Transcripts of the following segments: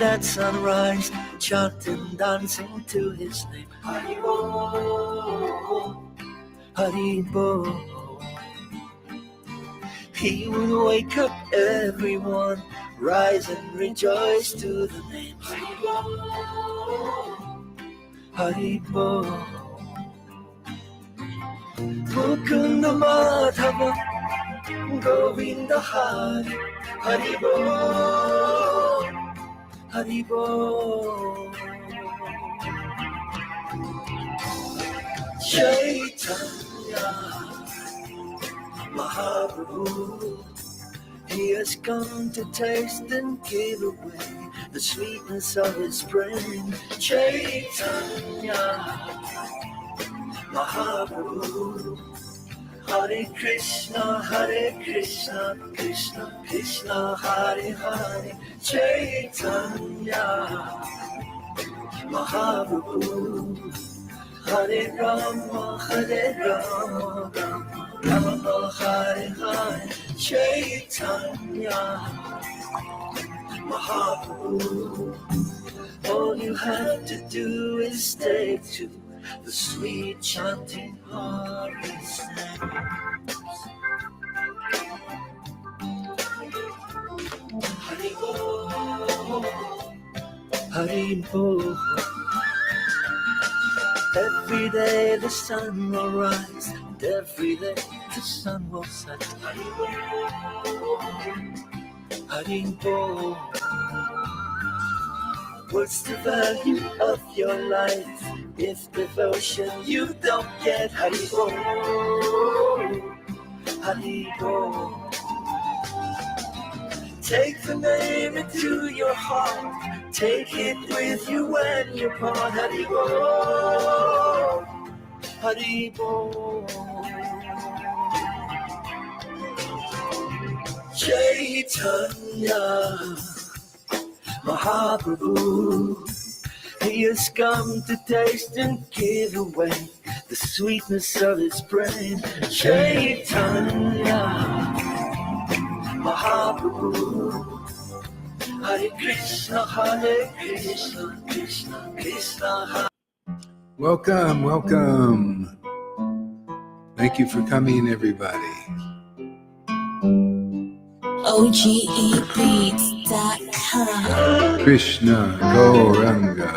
At sunrise, chanting, dancing to his name. Haribo, Haribo. He would wake up everyone, rise and rejoice to the name. Haribo, Haribo. Mukunda Madhava, Govinda Hari, Haribo, Haribo. Chaitanya Mahaprabhu, he has come to taste and give away the sweetness of his brain. Chaitanya Mahaprabhu, Hare Krishna, Krishna Krishna, Hare Hare. Chaitanya Mahaprabhu, Hare Rama, Rama Hare Hare. Chaitanya Mahaprabhu, all you have to do is take to the sweet chanting Hari's name. Haribo, Haribo. Every day the sun will rise, and every day the sun will set. Haribo, Haribo. What's the value of your life if devotion you don't get? Haribo, Haribo. Take the name into your heart, take it with you when you part. Haribo, Haribo. Chaitanya Mahaprabhu, he has come to taste and give away the sweetness of his brain. Chaitanya Mahaprabhu, Hare Krishna, Krishna Krishna, Hare. Welcome. Thank you for coming, everybody. OGEbeats.com. Krishna Gauranga,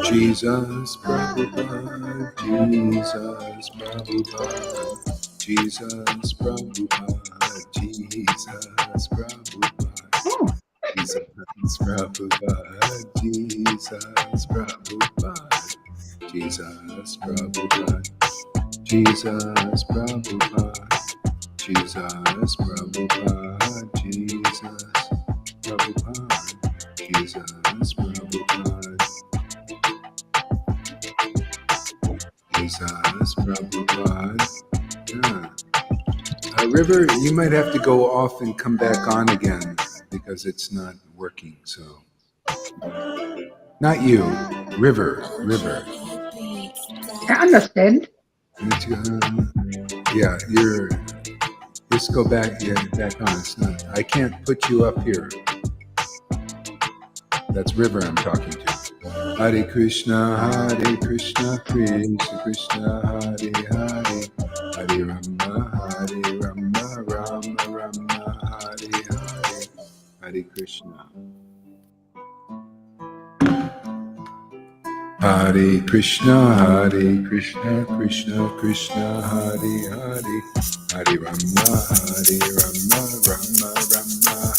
Jesus Prabhupada, Jesus Prabhupada, Jesus Prabhupada, Jesus Prabhupada, Jesus Prabhupada, Jesus Prabhupada, Jesus Prabhupada, Jesus Prabhupada. Jesus Prabhupada, Jesus Prabhupada, Jesus Prabhupada, Jesus Prabhupada. Yeah. River, you might have to go off and come back on again because it's not working. So, not you, River. I understand. Yeah, you're. Just go back, back on. It's not. I can't put you up here. That's River I'm talking to. Hare Krishna, Krishna Krishna, Hare Hare, Hare Rama, Rama Rama, Hare Hare, Hare Krishna. Hare Krishna, Krishna Krishna, Hare Hare, Hare Rama, Rama Rama,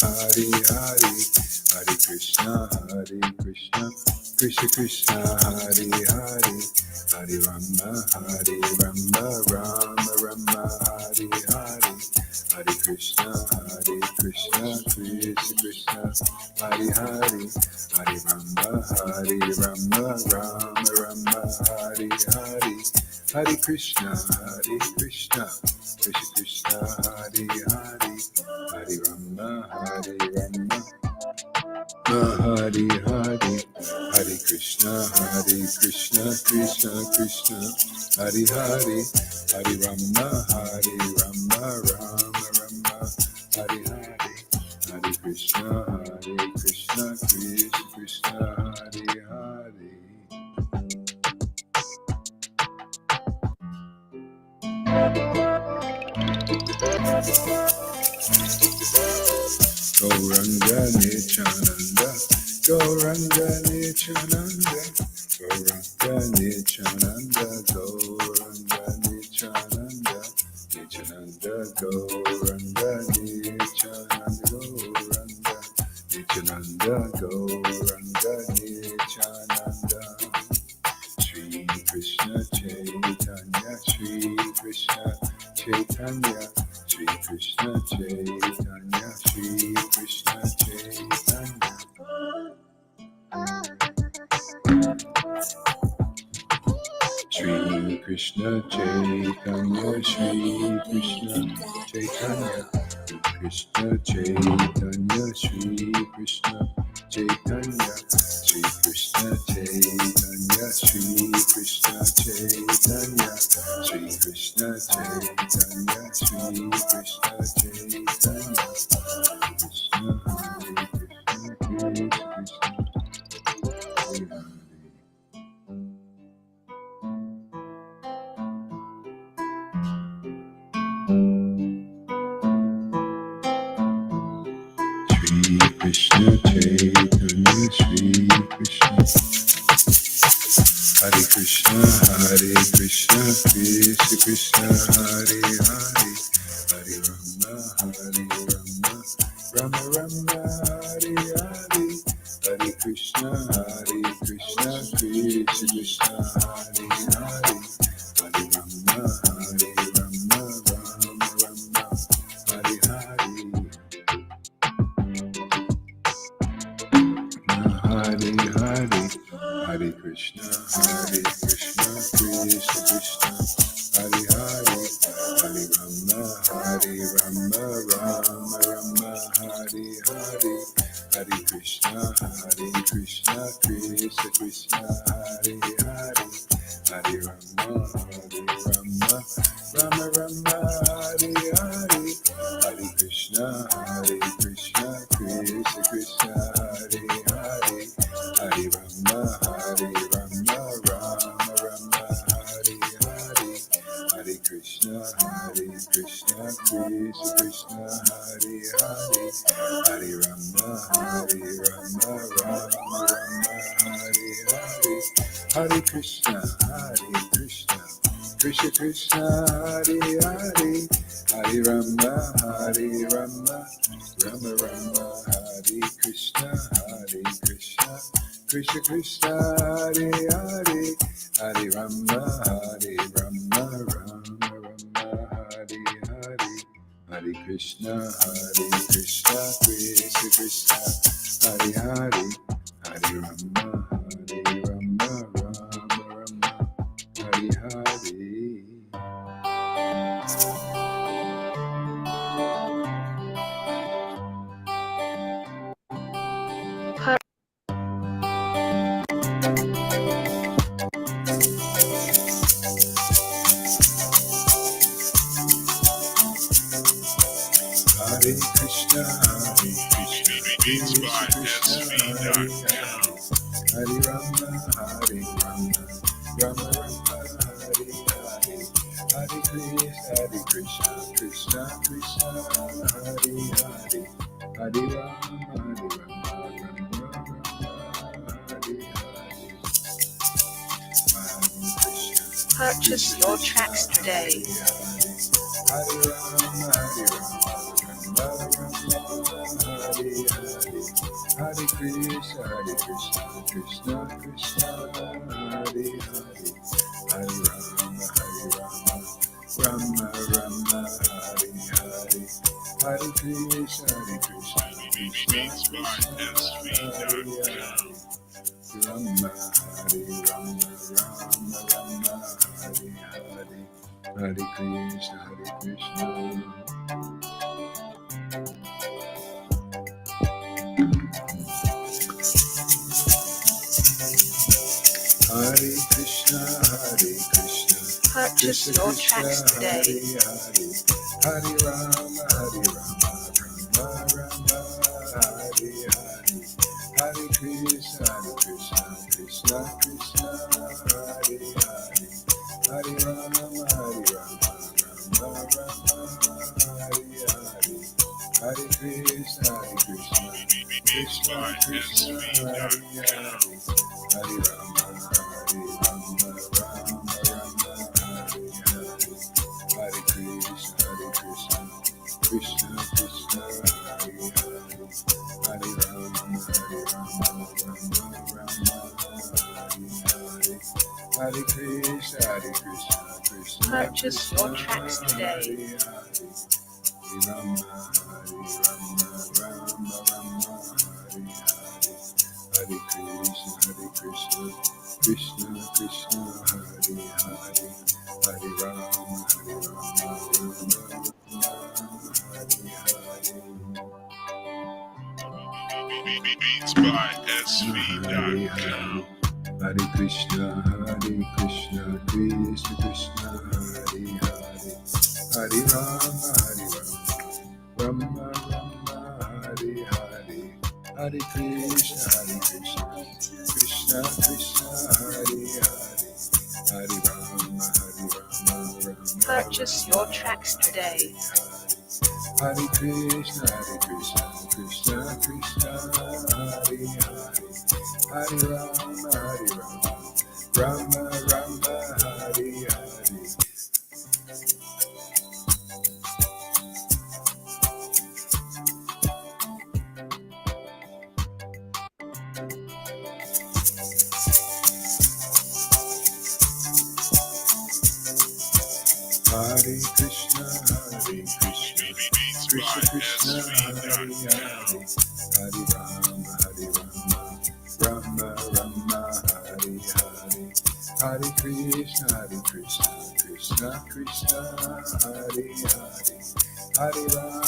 Hare Hare, Hare Krishna, Krishna Krishna, Hare Hare, Hare Rama, Rama Rama, Hare Hare, Hare Krishna, Krishna Krishna, Hare Hare, Hare Rama, Rama Rama, Hare Hare, Hare Krishna, Krishna Krishna, Hare Hare, Hare Rama, Rama. Hare Hare, Hare Krishna, Krishna Krishna, Hare Hare, Hare Rama, Rama Rama, Hare Hare, Hare Krishna, Krishna Krishna, Hare Hare. Gauranga Nityananda, Gauranga Nityananda, Gauranga Nityananda, Gauranga Nityananda, Nityananda, Gauranga Nityananda, Gauranga Nityananda, Gauranga Nityananda. Shri Krishna Chaitanya, Shri Krishna Chaitanya, Shri Krishna Chaitanya, Shri Krishna Chaitanya. Shri Krishna Chaitanya, Shri Krishna Chaitanya, Krishna Chaitanya, Shri Krishna Chaitanya, Shri Krishna Chaitanya, Shri Krishna Chaitanya, Shri Krishna Chaitanya, Shri Krishna Chaitanya, Krishna Hare Krishna, Krishna Hare Hare. Krishna Chaitanya, Shri Krishna, Hare Krishna, Hare Krishna, Krishna Krishna, Hare Hare, Hare Rama, Hare Rama, Rama Rama, Hare Hare, Hare Krishna, Krishna Krishna, Hare Hare, Hare Rama, Rama Rama, Hare Hare. Hare Hare, Hare Krishna, Krishna Krishna, Hare Hare, Hare Rama, Rama Rama, Hare Hare, Hare Krishna, Krishna Krishna, Hare Hare, Hare Rama, Rama Rama, Hare Hare, Hare Krishna, Krishna Krishna, Hare Hare, Hare Rama, Rama Rama, Hare Hare, Hare Krishna, Krishna Krishna, Hare Hare, Hare Rama, Rama Rama, Hare Hare, Hare Krishna, Krishna Krishna, Hare Hare, Hare Rama, Rama Rama, Hare Krishna, Krishna Krishna, Hare Hare, Hare Rama, Rama Rama, Hare Hare, Hare Krishna, Krishna Krishna, Hare Hare, Hare Rama, Rama Rama, Hare Hare. Hare Krishna, Krishna Hare Rama, Rama Rama, Hare Hare, Hare Krishna, Krishna Krishna, Hare Hare, Hare Rama, Rama Rama, Hare Hare. Purchase your tracks today. Hare Rama, Hare Krishna, Krishna Krishna, Hare Hare, Hare Rama, Rama Rama, Hare Hare, Hare Krishna, Krishna Krishna, Hare Hare, Rama, Hare Rama, Rama Rama, Hare Hare, Hare Krishna, Krishna. Hare Krishna, Purchase your tracks today. Hare Rama, Rama Rama, Hare Krishna, Krishna Krishna, Hare Hare, Hare Rama, Rama Rama, Hare Hare, Hare Krishna, Krishna Krishna, Hare Hare, Hare Rama, Rama Rama, Hare Hare, Hare Krishna, Krishna Krishna, Hare Hare, Hare Rama, Rama Rama, Hare Hare, Hare Krishna, Krishna Purchase Krishna, your tracks today. Hare Hare, Rama, Rama Rama, Hare Hare, Hare Krishna, Krishna Krishna, Hare Hare, Hare Rama, Rama Hare Hare. Beats by SV.com. Hare Krishna, Krishna Krishna, Hare Hare, Hare Rama, Rama Rama, Hare Hare, Hare Krishna, Krishna Krishna, Hare Hare, Hare Rama, Rama. Purchase your tracks today. Hare Krishna, Krishna Krishna, Hare Hare, Hare Rama, Rama Rama, Hare Hare. Hare Krishna, Krishna Krishna, Hare Hare, Hare Rama, Rama Rama, Hare Hare, Hare Krishna, Krishna Krishna, Hare Hare, Hare Rama,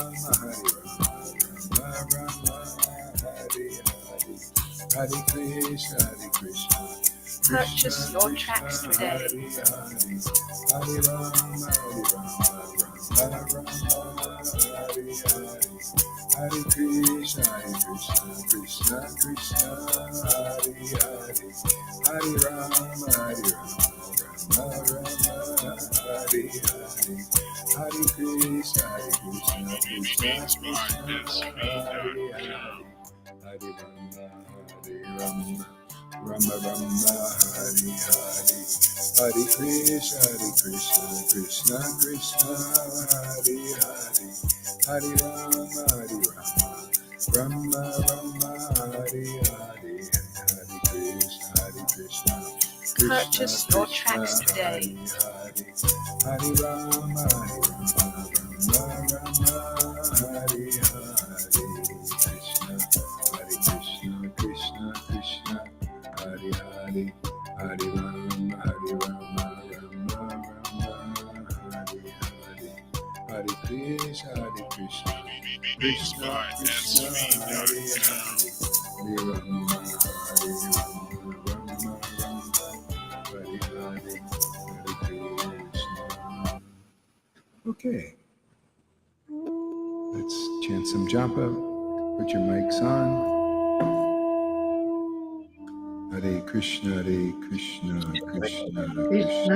Rama Rama, Hare Hare, Hare Krishna, Purchase your tracks today. Hare Rama, Rama Rama, Hare Hare, Hare Krishna, Krishna Krishna, Hare Hare, Hare Rama, Rama Rama, Hare Hare, Hare Krishna, Krishna Krishna, Hare Hare, Hare Rama, Rama Rama, Hare Hare, Hare Krishna, Krishna Krishna, Hare Hare, Hare Rama, Rama Rama, Hare Hare, Hare Krishna, Purchase your tracks today. Hare Rama, Rama Rama, Hare Hare, Krishna Krishna, Hare Hare, Hare Rama, Rama Rama, Hare Hare, Hare Krishna, Krishna Krishna, Hare Hare, Hare Rama, Rama Rama, Hare Hare, Hare Krishna. Okay, let's chant some japa. Put your mics on. Hare Krishna, Krishna Krishna Krishna,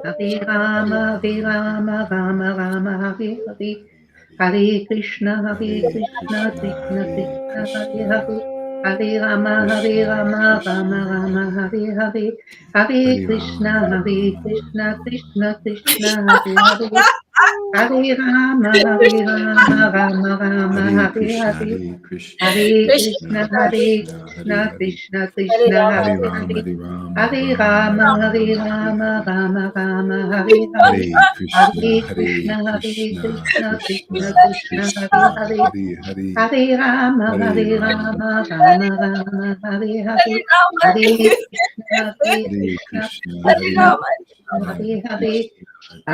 Hare Hare, Hare Rama, Rama Rama, Hare Hare, Hare Krishna, Krishna Krishna, Hare Hare, Hare Rama, Rama Rama, Hare Hare, Hare Krishna, Krishna Krishna, Hare Hare, Hare Rama, Rama Rama, Hare Hare, Hare Krishna, Krishna Krishna, Hare Hare Rama, Hare, Hare Hare Rama, Rama Rama, Hare Hare, Hare Krishna, Hare Krishna, Krishna Krishna Krishna, Krishna, Hare Hare, Hare Hare Rama, Hare Rama Rama, Hare Hare, Hare Krishna, Hare Krishna Krishna, Krishna, Krishna Hare Hare, Krishna,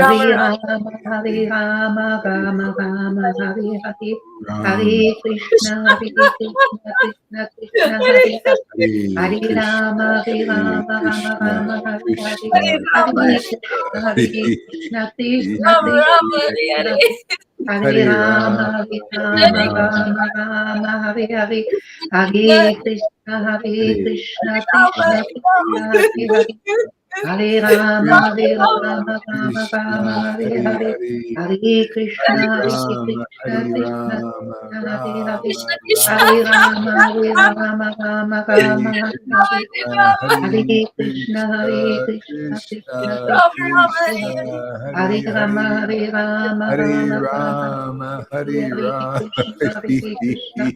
Hare Rama, Rama Rama, Hare Hare, Ram, Hare Krishna, Krishna, Hare Hare, Hare Hare Rama, Rama Krishna, Hare Hare, Krishna Hare Krishna, Krishna, Hare Krishna Hare, Krishna, Hare Hare Hare, Hare Rama, Hare Rama, Rama Rama, Hare Hare, Hare Krishna, Krishna Krishna, Hare Hare. Hare Rama, Hare Rama, Rama Rama, Hare Hare. Hare Krishna, Krishna Krishna, Hare Hare. Hare Rama, Hare Rama, Rama Rama, Hare Hare. Hare Krishna, Krishna Krishna, Hare Hare. Hare Rama, Hare Rama, Rama Rama, Hare Hare. Krishna, Krishna,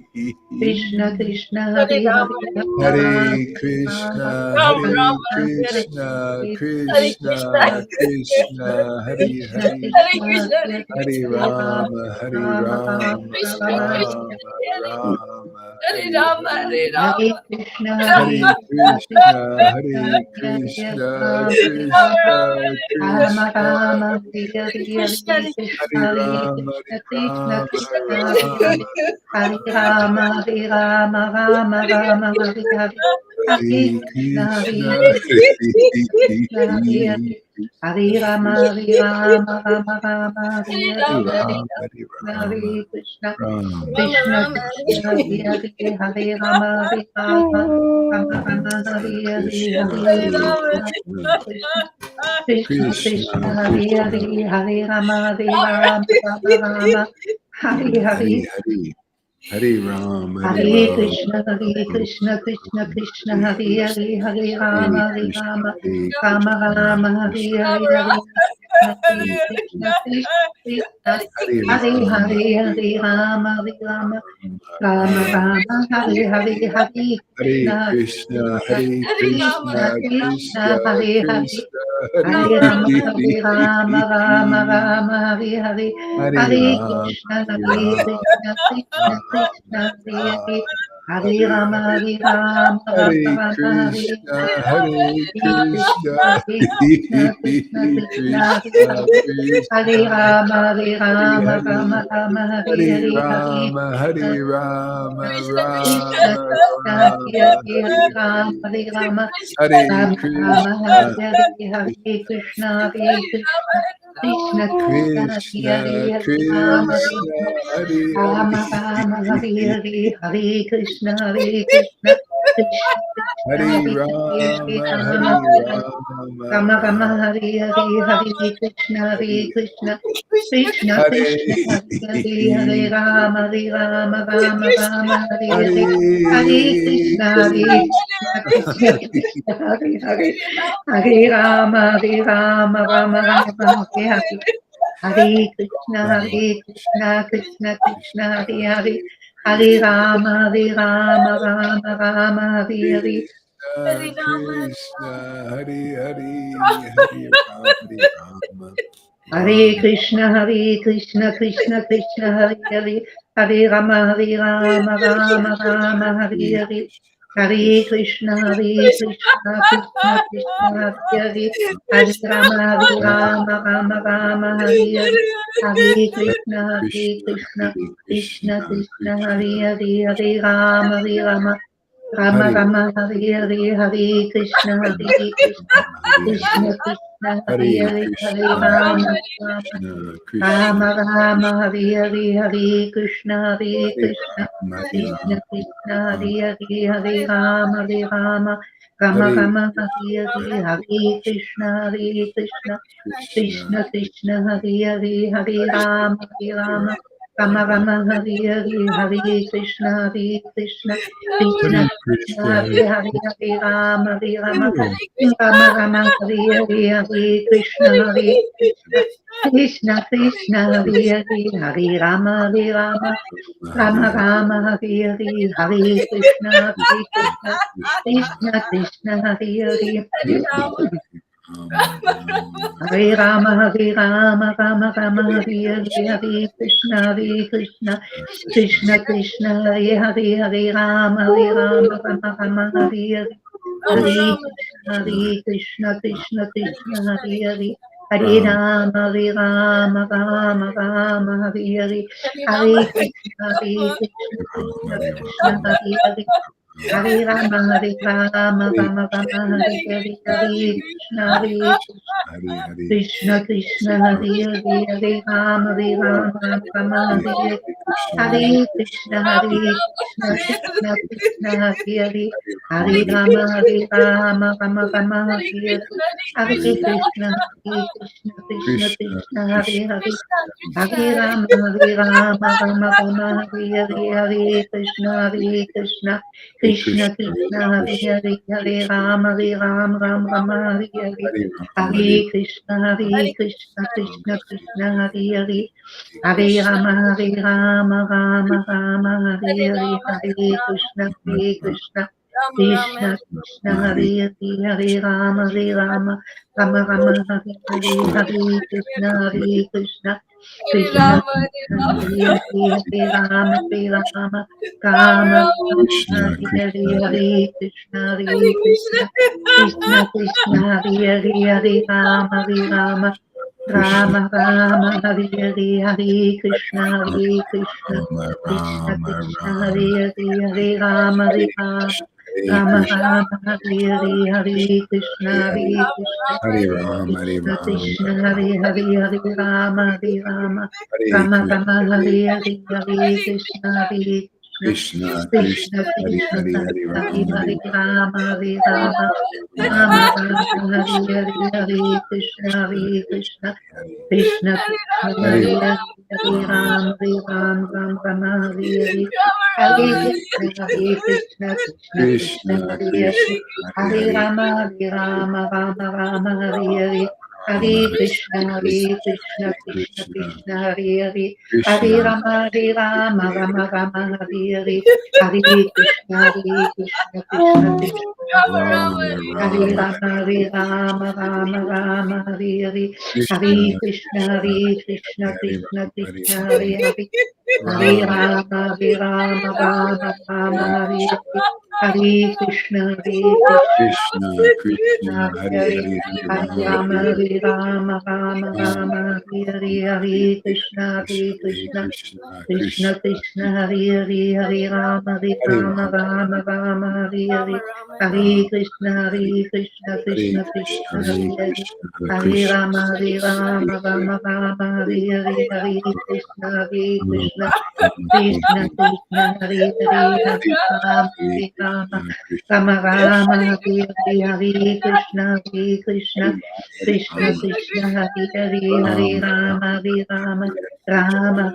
Krishna Krishna, Hare Hare. Hare Krishna, Hare Krishna, Krishna Krishna, Hare Krishna Hare, Krishna, Hare Rama, Hare Rama, Rama Rama, Hare Hare. Hare Krishna, Hare Krishna, Hare Krishna, Krishna Rama Krishna, Rama, Hare Hare, Krishna Hare Hare Rama, Krishna, Krishna Hare Krishna, Rama, Hare Hare. Hare Rama, Hare Rama, Rama Rama, Hare Hare. Hare Hare Krishna, Krishna, Krishna Hare Hare. Hare Rama, Hare Rama, Rama Rama, Hare Hare. Hare Hare Rama, Hare Krishna, Rama, Krishna, Rama Krishna Krishna, Rama, Hare Hare. Hare Rama, Hare Rama, Rama Rama, Hare Hare. Krishna, Hare Hare Krishna, Krishna, Krishna Krishna Krishna, Krishna, Hare Krishna, Hare, Hare Rama, Hare Rama, Rama Rama, Hare Hare. Hare Hare, Hare Rama, Hare Hare Rama, Krishna, Hare Krishna, Krishna Krishna, Hare Hare Hare, Hare, Hare Hare Rama, Hare Krishna, Rama, Hare Rama Krishna, Rama, Hare Krishna Hare, Hare Krishna, Hare Hare Krishna, Hare, Krishna Hare Hare Rama, Hare, Hare Rama, Hare Rama, Rama Rama, Rama, Hare Hare, Hare Hare Krishna, Krishna, Krishna Hare Krishna, Krishna, Krishna, Krishna Hare Hare. Krishna, Hare Hare Rama, Hare Rama, Rama Hare, Rama, Hare Hare. Hare Hare Rama, Krishna, Hare Hare Rama, Krishna, Krishna Rama Krishna, Hare Hare. Rama, Hare Hare Rama, Hare, Hare Rama, Rama Hare Rama, Hare Krishna, Hare. Hare Hare Krishna, Krishna, Hare Krishna, Krishna Krishna, Hare Krishna Hare. Hare Krishna, Rama, Hare Hare Rama, Hare, Rama Rama, Hare Hare Hare. Hare Rama, Krishna, Hare Rama, Krishna Rama Krishna, Hare Rama, Hare, Hare Hare Rama, Hare, Hare Rama. Hare Rama Rama, Hare Krishna, Hare, Hare Krishna, Hare Krishna, Krishna Krishna, Hare Krishna, Hare, Hare Rama, Hare Krishna, Rama, Hare Rama Rama, Hare Hare, Hare Krishna, Hare Krishna, Krishna Krishna, Hare Hare Hare, Hare Rama, Rama, Hare Hare Rama, Rama, Rama Rama, Rama, Hare Hare, Hare Krishna, Hare Hare Krishna, Krishna Krishna, Hare, Hare Hare, Hare Rama, Hare Rama, Rama Rama, Hare Hare. Hare Hare Krishna, Hare Krishna, Krishna Krishna. Krishna, Hare Hare, Hare Rama, Hare Rama, Rama Rama, Hare Hare, Hare Krishna, Rama Hare Krishna, Krishna Krishna, Krishna, Hare Hare, Hare Hare Krishna, Rama, Hare Rama, Rama Rama, Hare Hare. Krishna Krishna, Hare Hare, Hare Rama, Hare Rama, Hare Rama Krishna, Hare Krishna, Krishna Krishna, Hare Hare, Hare Rama, Hare Rama, Rama Rama, Hare Hare Hare, Krishna, Hare Krishna Krishna, Hare Krishna, Krishna Krishna, Hare Hare, Hare Rama, Hare Rama, Rama Rama, Hare Hare, Hare Krishna, Hare Krishna, Krishna, Hare Krishna Krishna, Krishna, Krishna Hare Hare, Hare Rama, Hare Rama, Rama Hare Rama, Hare Hare, Hare Krishna, Hare Krishna, Hare Hare, Krishna Krishna, Hare Hare Hare, Hare Krishna, Rama, Hare Rama Krishna, Krishna Rama Krishna, Rama, Hare Hare, Hare Krishna, Hare Hare Krishna, Rama, Hare Krishna Rama, Krishna, Rama, Hare Hare, Hare Rama, Hare Rama, Rama Hare Rama, Hare Krishna, Hare, Hare Hare Krishna, Krishna, Hare Krishna, Krishna Krishna Krishna, Hare Hare, Hare Hare Rama, Hare Rama, Rama Rama, Rama, Hare Hare, Hare Krishna, Hare Krishna, Krishna Hare Krishna, Krishna, Hare Hare, Hare Rama, Hare Rama, Rama Rama, Hare Hare, Hare Krishna, Hare Krishna, Krishna Krishna, Hare Hare, Hare Rama, Hare Rama, Rama Hare Rama, Hare Hare, Hare Krishna, Hare Krishna, Krishna, Krishna Krishna, Hare Hare. Rama, Hare Rama, Hare Rama, Rama Rama, Hare Hare, Hare Krishna, Hare Krishna, Krishna, Krishna Krishna, Hare Hare, Hare Rama, Hare Rama, Rama Rama, Hare Hare, Hare Krishna, Hare Krishna, Krishna Krishna, Hare Hare, Hare Ram, Rama, Hare Rama, Rama Rama, Hare Hare, Hare Krishna, Hare Krishna, Ram, Krishna Hare Krishna, Ram, Hare Hare. Hare Rama Hare Rama Rama Rama Hare Hare Hare Krishna Hare Krishna Krishna Krishna Hare Hare Hare Rama Rama Rama Hare Hare Hare Krishna Krishna Krishna Hare Hare Hare Rama Rama Rama Hare Hare Hare Krishna Krishna Krishna Hare Hare Hare Rama Rama Rama Hare Hare Hare Krishna Krishna Krishna Krishna Hare Hare Hare Rama Rama Hare Hare Hare Krishna Krishna Krishna Hare Hare Hare Rama Rama Rama Hare Hare Hare Krishna Krishna Krishna Krishna Hare Hare Hare Rama Rama Rama Hare Hare Hare Krishna Krishna Krishna Krishna Hare Hare Hare Rama Rama Hare Hare Hare Krishna Krishna Krishna Krishna Hare Hare Hare Rama Rama Rama Hare Hare Hare Krishna Krishna Krishna Krishna Hare Hare Hare Rama Rama Rama Hare Hare Hare Krishna Krishna Krishna Krishna Hare Hare Hare Rama Rama Rama Hare Hare Hare Krishna Krishna Krishna Krishna Hare Hare Rama Rama Rama Rama Hare Hare Hare Krishna Krishna Krishna Krishna Hare Hare Rama Rama Hare Hare Hare Krishna Krishna Krishna Hare Hare Hare Rama Rama Hare Hare Hare Krishna Krishna Krishna Hare Hare Hare Rama Rama Hare Hare Hare Krishna Krishna Krishna Hare Rama Rama Hare Hare Hare Krishna Krishna Krishna Hare Hare Hare Rama Rama Hare Hare Hare Krishna Krishna Krishna Hare Hare Rama Rama Hare Hare Krishna Krishna Krishna Krishna Hare Hare Rama Rama Hare Hare Hare Krishna Krishna Krishna Hare Hare Hare Rama Rama Hare Hare Hare Krishna Krishna Krishna Krishna Hare Hare Hare Rama Rama Hare Hare Hare Krishna Krishna Krishna Krishna Hare Hare Hare Rama Rama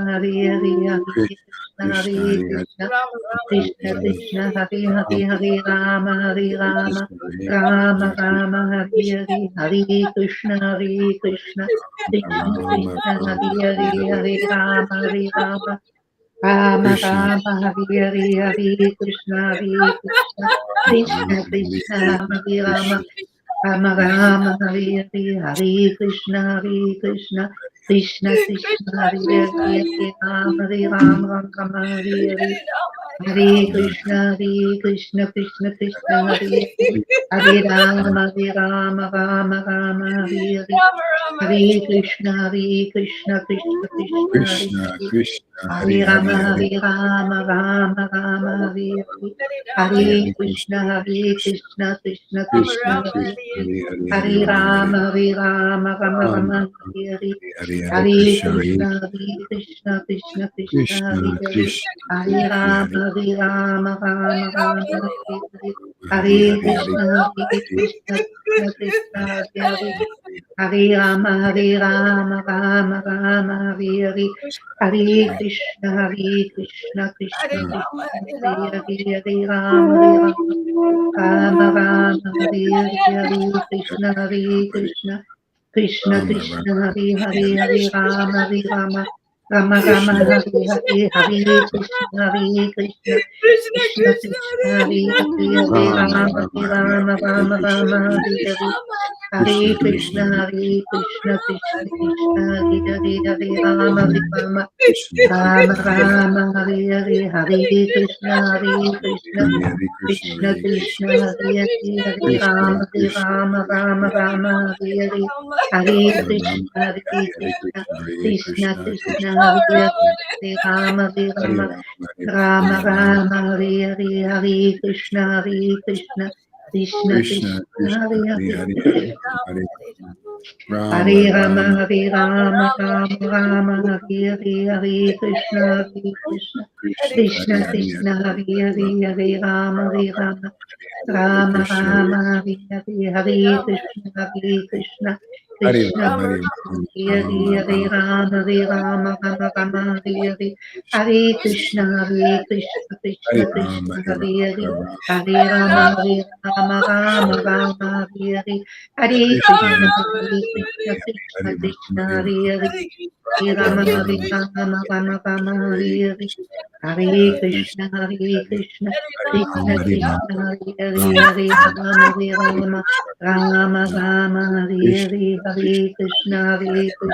Hare Hare Hare Krishna Krishna Krishna Krishna Hare Hare Hare Rama Rama Rama Hare Hare Hare Krishna Krishna Krishna Krishna Hare Hare Hare Rama Rama Hare Hare Hare Krishna Krishna Krishna Krishna Hare Rama Rama Hare Hare Hare Krishna Krishna Krishna Krishna Hare Hare Rama Rama Hare Hare Hare Krishna Krishna Krishna Hare Hare Rama Rama Hare Hare Hare Krishna Krishna Krishna Hare Hare Rama Rama Hare Hare Hare Krishna Krishna Krishna Hare Hare Rama Rama Hare Hare Hare Krishna Krishna Krishna Hare Hare Hare Rama Rama Hare Hare Hare Krishna Krishna Krishna Hare Hare Hare Rama Rama Hare Hare Hare Krishna Krishna Krishna Hare Hare Rama Rama Hare Hare Krishna Krishna Krishna Krishna Hare Hare Rama Rama Hare Hare Hare Krishna Krishna Krishna Krishna Hare Hare Rama Rama Hare Hare Hare Krishna Krishna Krishna Hare Hare Hare Rama Rama Hare Hare Hare Krishna, Hare Krishna, Krishna Krishna, Hare Hare, Hare Rama, Hare Rama, Rama Rama, Hare Hare, Hare Krishna, Hare Krishna, Krishna Krishna, Hare Hare, Hare Rama, Hare Rama, Rama Rama, Hare Hare, Hare Krishna, Hare Krishna, Krishna Krishna, Hare Hare, Hare Rama, Hare Rama, Rama Rama, Hare Hare, Hare Krishna, Hare Krishna, Krishna Krishna, Hare Hare, Hare Rama, Hare Rama, Rama Rama, Hare Hare, Hare Krishna, Hare Krishna, Krishna Hare Hare, Hare Rama, Hare Rama, Rama Rama, Hare Hare, Hare Krishna, Hare Krishna, Krishna Krishna, Hare Hare, Hare Rama, Hare Rama, Rama Rama, Hare Hare, Hare Krishna, Hare Krishna, Krishna Krishna, Hare Hare, Hare Rama, Hare Rama, Rama Rama, Hare Hare, Hare Krishna, Hare Krishna, Krishna Krishna, Hare Hare, Hare Rama, Hare Rama, Rama Rama, Hare Hare, Hare Krishna, Hare Krishna, Krishna Krishna, Hare Hare, Hare Rama, Hare Rama, Rama Rama, Hare Hare, Hare Krishna, Hare Krishna,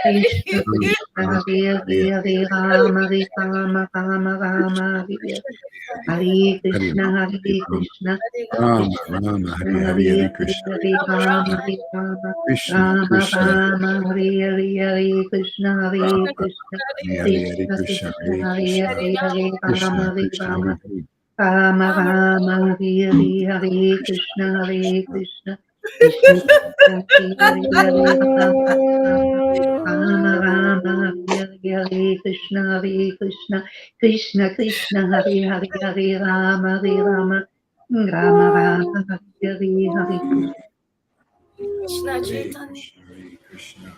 Krishna Krishna, Hare Hare, Hare Rama, Hare Rama, Rama Rama, Hare Hare, Hare Krishna, Hare Krishna, Krishna Krishna, Hare Hare, Hare Rama, Hare Rama, Rama Rama, Hare Hare, Hare Krishna, Hare Krishna, Krishna Krishna, Hare Hare, Hare Rama, Rama Rama, Hare Hare, Hare Krishna, Hare Krishna, Krishna Krishna, Hare Hare, Hare Rama, Hare Rama, Rama Rama, Hare Hare, Hare Krishna Chaitanya. Krishna,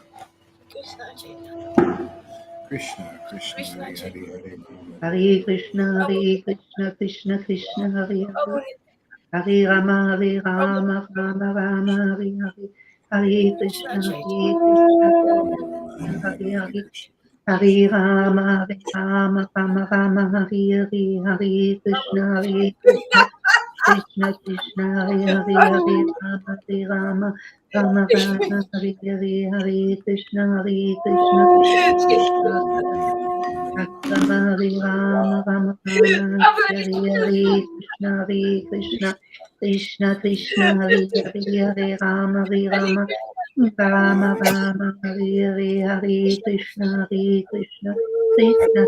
Krishna Chaitanya. Krishna, Krishna, Hare Hare, Hare Krishna, Hare Krishna, Krishna Krishna, Hare Hare, Hare Rama, Hare Rama, Rama Rama, Hare Hare, Hare Krishna, Hare Krishna, Hare Hare, Hare Rama, Hare Rama, Rama Rama, Hare Hare, Hare Krishna, Hare Krishna, Krishna Krishna, Hare Hare, Hare Rama, Hare Rama, Rama Rama, Hare Hare, Hare Krishna, Hare Krishna, Krishna Rama, Hare Rama, Rama Rama, Hare Hare, Krishna, Hare Krishna, Krishna Krishna, Hare Hare, Hare Rama, Hare Rama, Rama Rama, Hare Hare, Hare Krishna, Hare Krishna, Krishna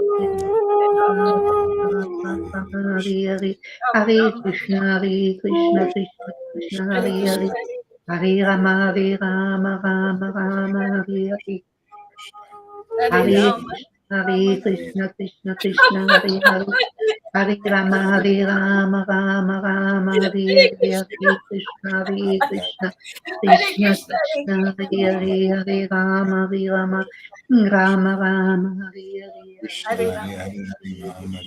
Krishna, Hare Rama, Rama Rama, Hare Hare, Hare Krishna, Hare Krishna, Krishna Krishna, Hare Hare, Hare Rama, Hare Rama, Rama Rama, Hare Hare, Hare Krishna, Hare Krishna, Krishna Krishna, Hare Hare, Hare Rama, Hare Rama, Rama Rama, Hare Hare, Hare Krishna, Hare Krishna, Krishna Krishna, Hare Hare, Hare Rama, Hare Rama, Rama Rama, Hare Hare, Hare Krishna, Krishna, Hare Hare, Hare Rama, Hare Rama, Rama Rama, Hare Hare, Hare Krishna, Hare Krishna, Krishna Krishna, Hare Hare, Hare Rama, Hare Rama, Rama Rama, Hare Hare, Hare Krishna, Hare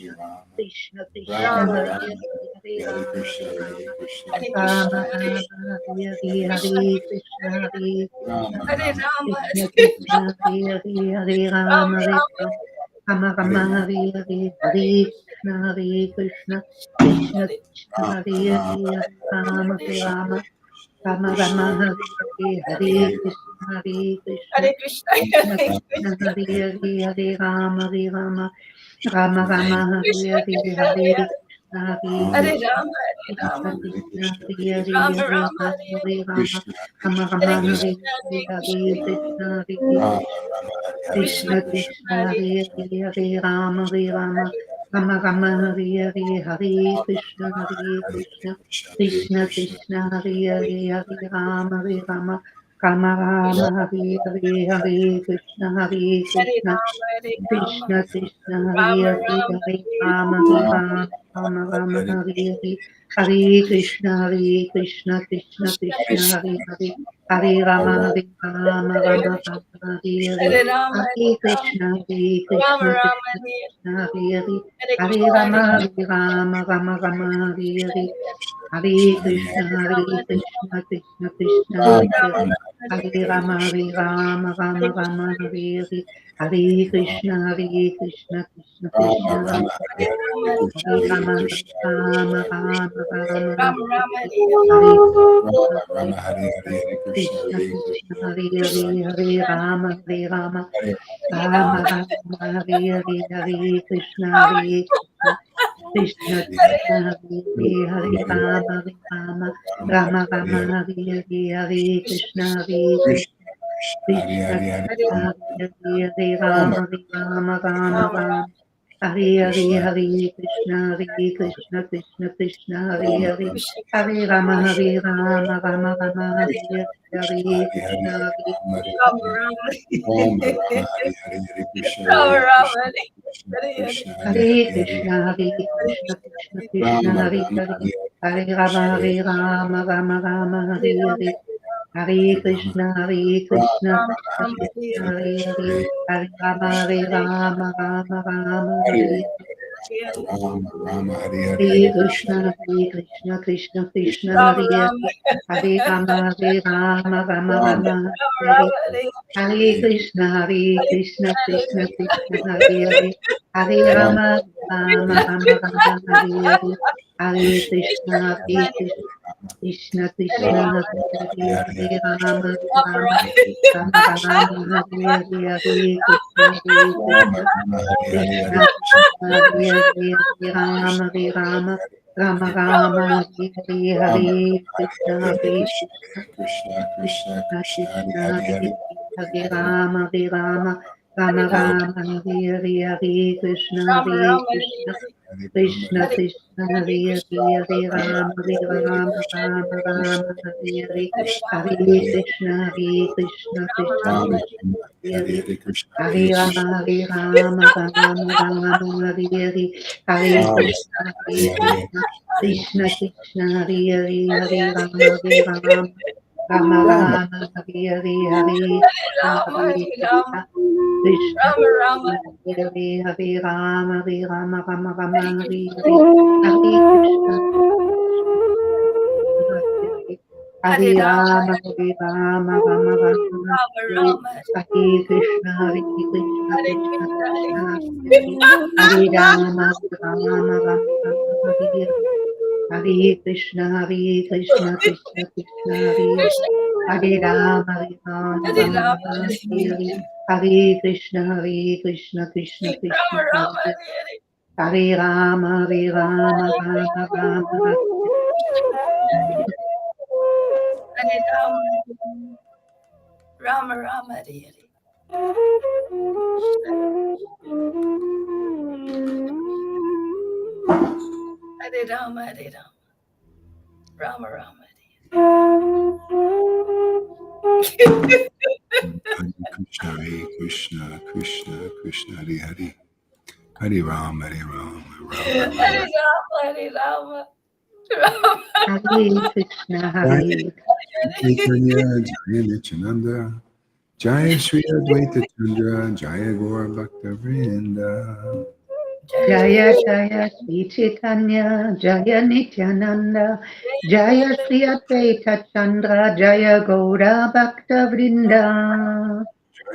Krishna, Krishna Krishna, Hare Hare, Hare Rama, Hare Rama, Rama Rama, Hare Hare, Hare Krishna, Hare Krishna, Hare Krishna, Krishna Hare Krishna, Krishna. Hare Hare, Hare Rama, Hare Rama, Rama Rama, Hare Hare, Hare Krishna, Hare Hare Krishna, Rama, Hare Krishna Rama, Krishna, Hare Hare, Rama Hare Rama, Rama, Hare Hare Rama, Rama Rama, Hare Hare Krishna, Hare, Hare Hare Krishna, Krishna, Hare Krishna Krishna Krishna, Krishna, Hare Hare Hare, Hare Rama, Hare Rama, Rama Rama, Hare Hare, Hare Krishna, Hare Krishna, Krishna Krishna, Hare Hare, Hare Rama, Hare Rama, Rama Rama, Hare Hare, Hare Krishna, Hare Hare Krishna, Rama, Hare Rama, Krishna Krishna, Hare Rama Hare, Rama, Hare Hare Rama, Hare Rama, Rama Rama, Hare Hare, Hare Krishna, Hare Krishna, Krishna Krishna Krishna, Krishna, Hare Hare, Hare Rama, Hare Rama, Hare Rama Krishna, Rama, Hare Hare, Hare Rama, Hare Hare Rama, Krishna, Hare Rama Krishna, Rama, Krishna Hare Krishna, Hare Hare, Hare Hare Krishna, Rama, Hare Hare Rama, Rama Rama, Hare Hare, Hare Krishna, Hare Krishna, Krishna Krishna, Hare Hare, Hare Rama, Hare Rama, Rama Rama, Hare Hare, Hare Krishna, Hare Krishna, Krishna Krishna, Hare Hare, Hare Rama, Hare Krishna, Rama Krishna Rama Krishna, Rama Hare Rama Hare, Hare Rama Rama, Hare Hare, Krishna Krishna Hare Krishna Krishna, Hare Krishna Hare Krishna, Hare Rama Hare Rama Hare, Rama Hare Hare Krishna Hare Krishna Krishna Hare Krishna Hare, Hare Hare Hare Rama Rama Rama Rama Hare, Hare Hare Krishna Hare Krishna Krishna Krishna, Hare Krishna Hare, Krishna Hare Hare Rama Rama Rama Rama Rama Hare Hare Krishna, Hare Krishna Hare Krishna Krishna Krishna Hare Rama Hare Rama Hare Rama Krishna, Hare Rama Rama Rama Krishna Hare Krishna, Hare Hare Krishna Hare, Hare Rama Rama, Rama Hare Hare, Hare Krishna, Hare Krishna, Krishna Krishna, Hare Hare Hare, Hare Krishna, Hare Krishna, Krishna Krishna, Rama Hare Rama, Hare, Hare Hare Krishna, Rama, Hare Hare Rama, Rama Rama, Hare Hare, Hare Rama, Krishna, Hare Rama Krishna, Rama, Krishna Hare Krishna, Hare Hare Krishna, Hare, Hare Hare Rama, Krishna, Hare Rama, Rama Rama, Hare Hare Rama, Rama Hare Hare, Hare Hare Krishna, Krishna, Hare Krishna, Krishna Krishna, Krishna Hare Hare, Hare Rama, Hare Rama, Rama Rama, Rama, Hare Hare, Hare Hare Krishna, Hare Krishna, Krishna Krishna, Hare Hare, Hare Rama, Rama, Rama Rama Rama, Hare Hare, Hare Krishna, Krishna, Hare Krishna, Krishna Krishna, Rama, Hare Hare Hare, Hare, Hare Krishna, Rama, Rama Rama Rama, Hare Hare, Hare Krishna, Hare Rama, Krishna, Rama Hare Hare, Hare Krishna Krishna, Krishna, Krishna, Hare Hare, Hare Rama, Krishna, Hare Rama, Hare Rama Hare, Rama, Hare Hare, Rama, Hare Hare Krishna, Hare, Hare Krishna, Krishna, Krishna, Krishna, Krishna Krishna, Hare Krishna, Hare, Hare Hare Hare, Rama, Rama, Hare Rama, Rama Hare Rama, Hare Hare, Hare Krishna, Hare Krishna, Hare Rama, Krishna Hare Krishna, Hare Hare, Hare Rama, Hare Rama, Rama Rama, Hare Hare, Krishna, Hare Krishna, Hare Krishna, Krishna Rama, Krishna, Hare Hare Hare, Krishna, Hare Hare Krishna, Rama, Hare Rama, Rama Rama, Hare Hare, Hare Rama, Krishna, Hare Hare Hare, Krishna, Hare Krishna Krishna, Krishna, Hare Hare, Hare Rama, Hare Rama, Rama Rama, Rama, Hare Hare, Hare Krishna, Hare Krishna, Krishna Krishna, Hare Hare, Hare Rama, Hare Rama, Rama Rama, Hare Hare, Hare Krishna, Hare Rama, Hare Rama, Rama Rama, Hare Hare Krishna, Hare Krishna, Krishna Krishna, Hare Hare Rama, Rama Rama, Hare Hare Krishna, Hare Krishna, Krishna Krishna, Hare Hare Rama, Rama Rama, Hare Hare Krishna, Hare Krishna, Krishna Krishna, Hare Hare Rama, Rama Rama, Hare Hare Krishna, Hare Krishna, Krishna Krishna, Hare Hare, Hare Ram, Hare Ram, Ram Ram. Hare Krishna, Jaya Hare Chaitanya, Jaya Nityananda, Jaya Shri Advaita Chandra, Jaya Gaura Bhakta Vrinda. Jaya Jaya Sri Chaitanya, Jaya Nityananda, Jaya Sri Advaita Chandra, Jaya Gaura Bhakta Vrinda.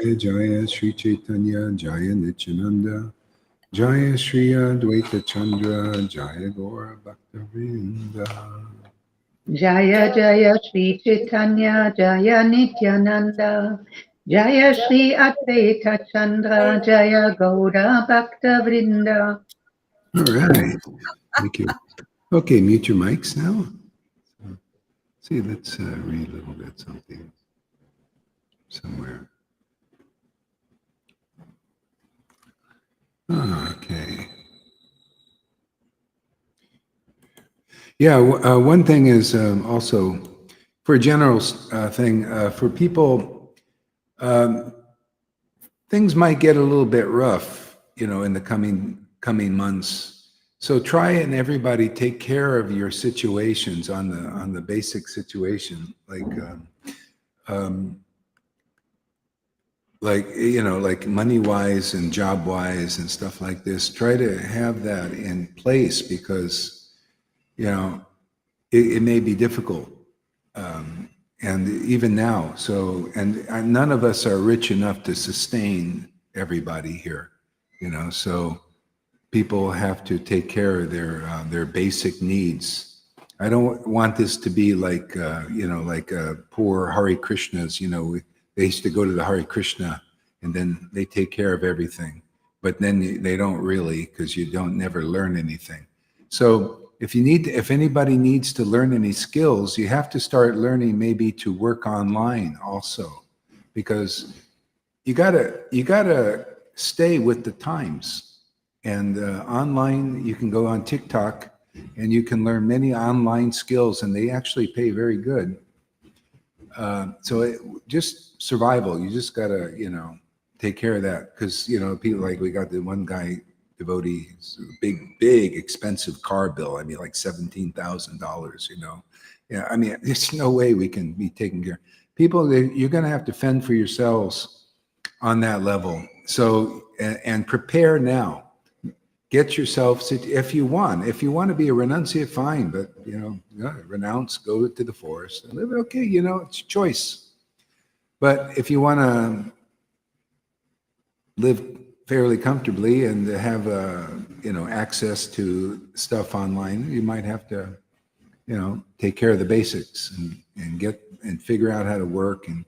Jaya Jaya Sri Chaitanya, Jaya Nityananda, Jaya Shri Advaita Chandra, Jaya Gaura Bhakta Vrinda. Jaya Jaya Sri Chaitanya, Jaya Nityananda, Jaya Sri Advaita Chandra, Jaya Gaura Bhakta Vrinda. All right. Thank you. Okay, mute your mics now. See, let's read a little bit something somewhere. Okay. Yeah, one thing is also for a general thing, for people, things might get a little bit rough, in the coming months. So try and everybody take care of your situations on the basic situation, like money wise and job wise and stuff like this. Try to have that in place because it may be difficult, and even now. So, and none of us are rich enough to sustain everybody here, So people have to take care of their basic needs. I don't want this to be like like poor Hare Krishnas. They used to go to the Hare Krishna and then they take care of everything, but then they don't really, because you don't never learn anything. So if anybody needs to learn any skills, you have to start learning maybe to work online also, because you gotta stay with the times. And online, you can go on TikTok and you can learn many online skills, and they actually pay very good. Just survival. You just gotta, take care of that, because people, like, we got the one guy devotee, big expensive car bill. I mean, like $17,000. Yeah, I mean, there's no way we can be taking care. People, you're gonna have to fend for yourselves on that level. So and prepare now. Get yourself, if you want to be a renunciate, fine, but renounce, go to the forest and live. Okay, it's a choice. But if you want to live fairly comfortably and have access to stuff online, you might have to take care of the basics and figure out how to work, and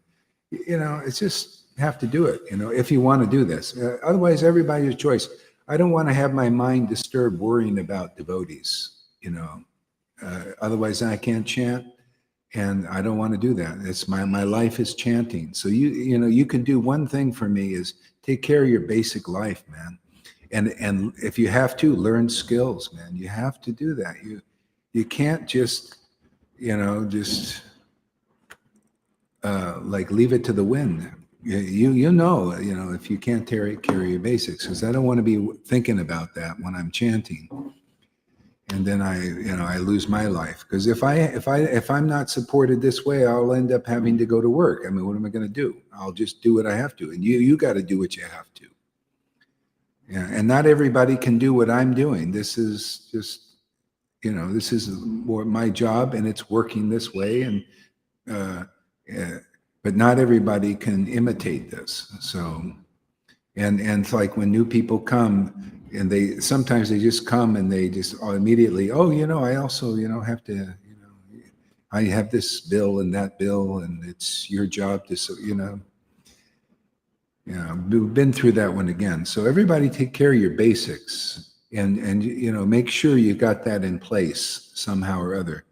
it's just have to do it if you want to do this. Otherwise, everybody's choice. I don't want to have my mind disturbed worrying about devotees, otherwise I can't chant, and I don't want to do that. It's my life is chanting. So you can do one thing for me, is take care of your basic life, man. And if you have to, learn skills, man. You have to do that. You can't just like leave it to the wind. If you can't carry your basics, because I don't want to be thinking about that when I'm chanting, and then I lose my life. Because if I'm not supported this way, I'll end up having to go to work. I mean, what am I going to do? I'll just do what I have to, and you got to do what you have to. Yeah, and not everybody can do what I'm doing. This is just this is more my job, and it's working this way, and but not everybody can imitate this. So, and it's like when new people come, and sometimes they just come and they just immediately, I also, have to, I have this bill and that bill, and it's your job to, we've been through that one again. So everybody take care of your basics, and make sure you got that in place somehow or other.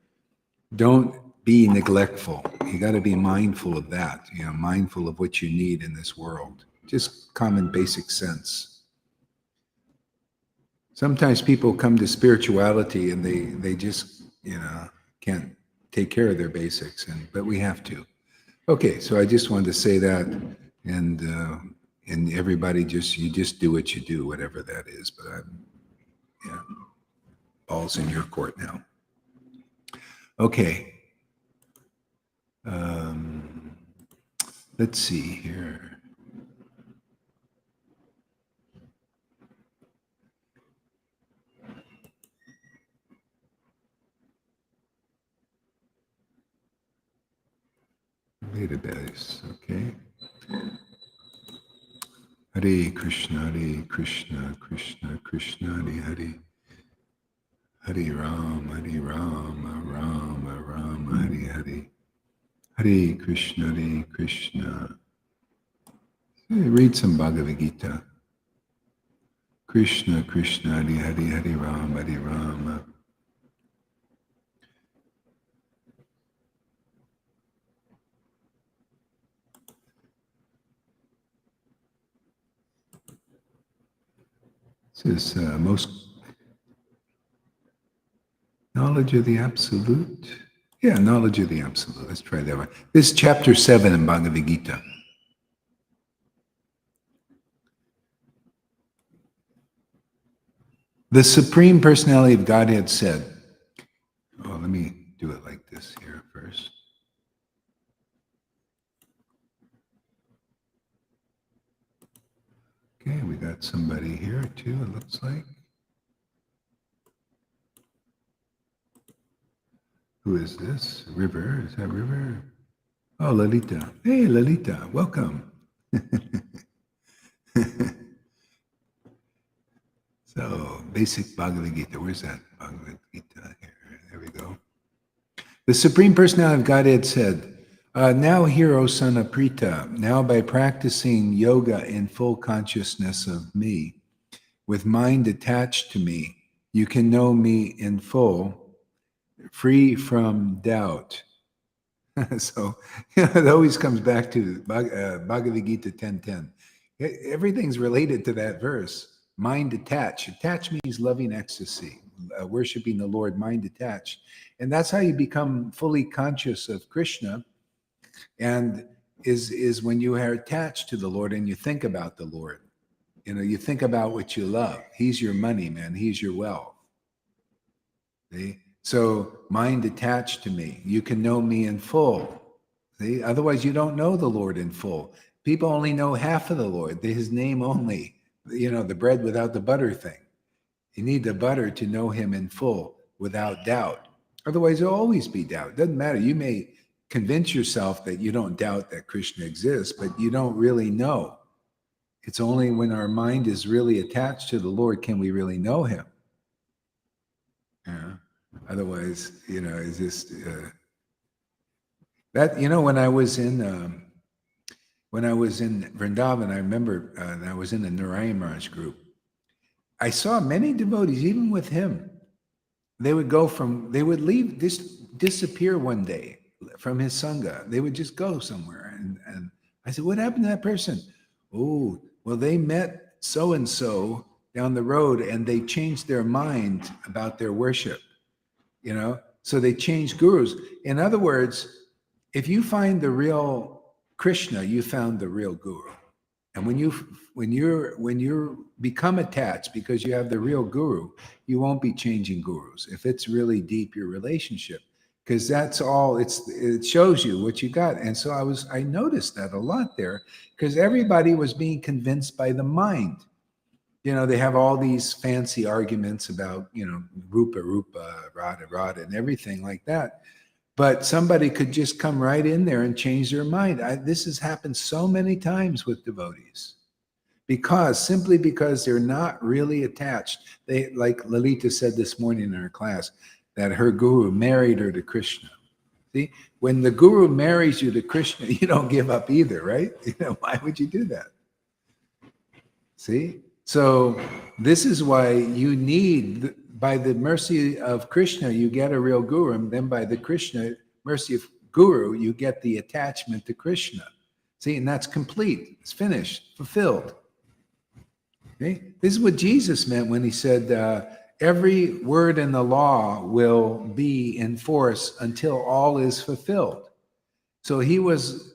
Don't be neglectful. You got to be mindful of that, mindful of what you need in this world. Just common basic sense. Sometimes people come to spirituality and they just, can't take care of their basics, but we have to. Okay, so I just wanted to say that, and everybody you just do what you do, whatever that is. But ball's in your court now. Okay. Let's see here. Database, okay. Hare Krishna, Krishna Krishna, Hare Hare Ram, Ram Ram, Hare Hare. Hare Krishna. Read some Bhagavad Gita. Krishna, Hare Hare Ram. This is most knowledge of the Absolute. Yeah, knowledge of the Absolute. Let's try that one. This is chapter 7 in Bhagavad Gita. The Supreme Personality of Godhead said, let me do it like this here first. Okay, we got somebody here too, it looks like. Who is this? River? Is that River? Oh, Lalita. Hey, Lalita, welcome. So, basic Bhagavad Gita. Where's that Bhagavad Gita? Here, there we go. The Supreme Personality of Godhead said, now hear, O son of Prita, now by practicing yoga in full consciousness of me, with mind attached to me, you can know me in full, free from doubt. So it always comes back to Bhagavad Gita 10:10. Everything's related to that verse. Mind attached. Attached means loving ecstasy, worshiping the Lord, mind attached. And that's how you become fully conscious of Krishna, and is when you are attached to the Lord and you think about the Lord. You know, you think about what you love. He's your money, man. He's your wealth. See? So mind attached to me. You can know me in full. See? Otherwise, you don't know the Lord in full. People only know half of the Lord, his name only. You know, the bread without the butter thing. You need the butter to know him in full, without doubt. Otherwise, there'll always be doubt. It doesn't matter. You may convince yourself that you don't doubt that Krishna exists, but you don't really know. It's only when our mind is really attached to the Lord can we really know him. Yeah. Otherwise, you know, it's just that. You know, when I was in Vrindavan, I remember I was in the Narayan Maharaj group. I saw many devotees, even with him. They would leave, disappear one day from his sangha. They would just go somewhere, and I said, "What happened to that person?" Oh, well, they met so and so down the road, and they changed their mind about their worship. You know, so they changed gurus. In other words, if you find the real Krishna, you found the real guru. And when you become attached because you have the real guru, you won't be changing gurus if it's really deep, your relationship, because that's all it shows you what you got. And so I noticed that a lot there, because everybody was being convinced by the mind. You know, they have all these fancy arguments about, you know, rupa, rada, and everything like that. But somebody could just come right in there and change their mind. This has happened so many times with devotees, simply because they're not really attached. They, like Lalita said this morning in her class, that her guru married her to Krishna. See, when the guru marries you to Krishna, you don't give up either, right? You know, why would you do that? See? So this is why you need, by the mercy of Krishna, you get a real guru, and then by the mercy of guru, you get the attachment to Krishna. See, and that's complete. It's finished, fulfilled. Okay? This is what Jesus meant when he said, every word in the law will be in force until all is fulfilled. So he was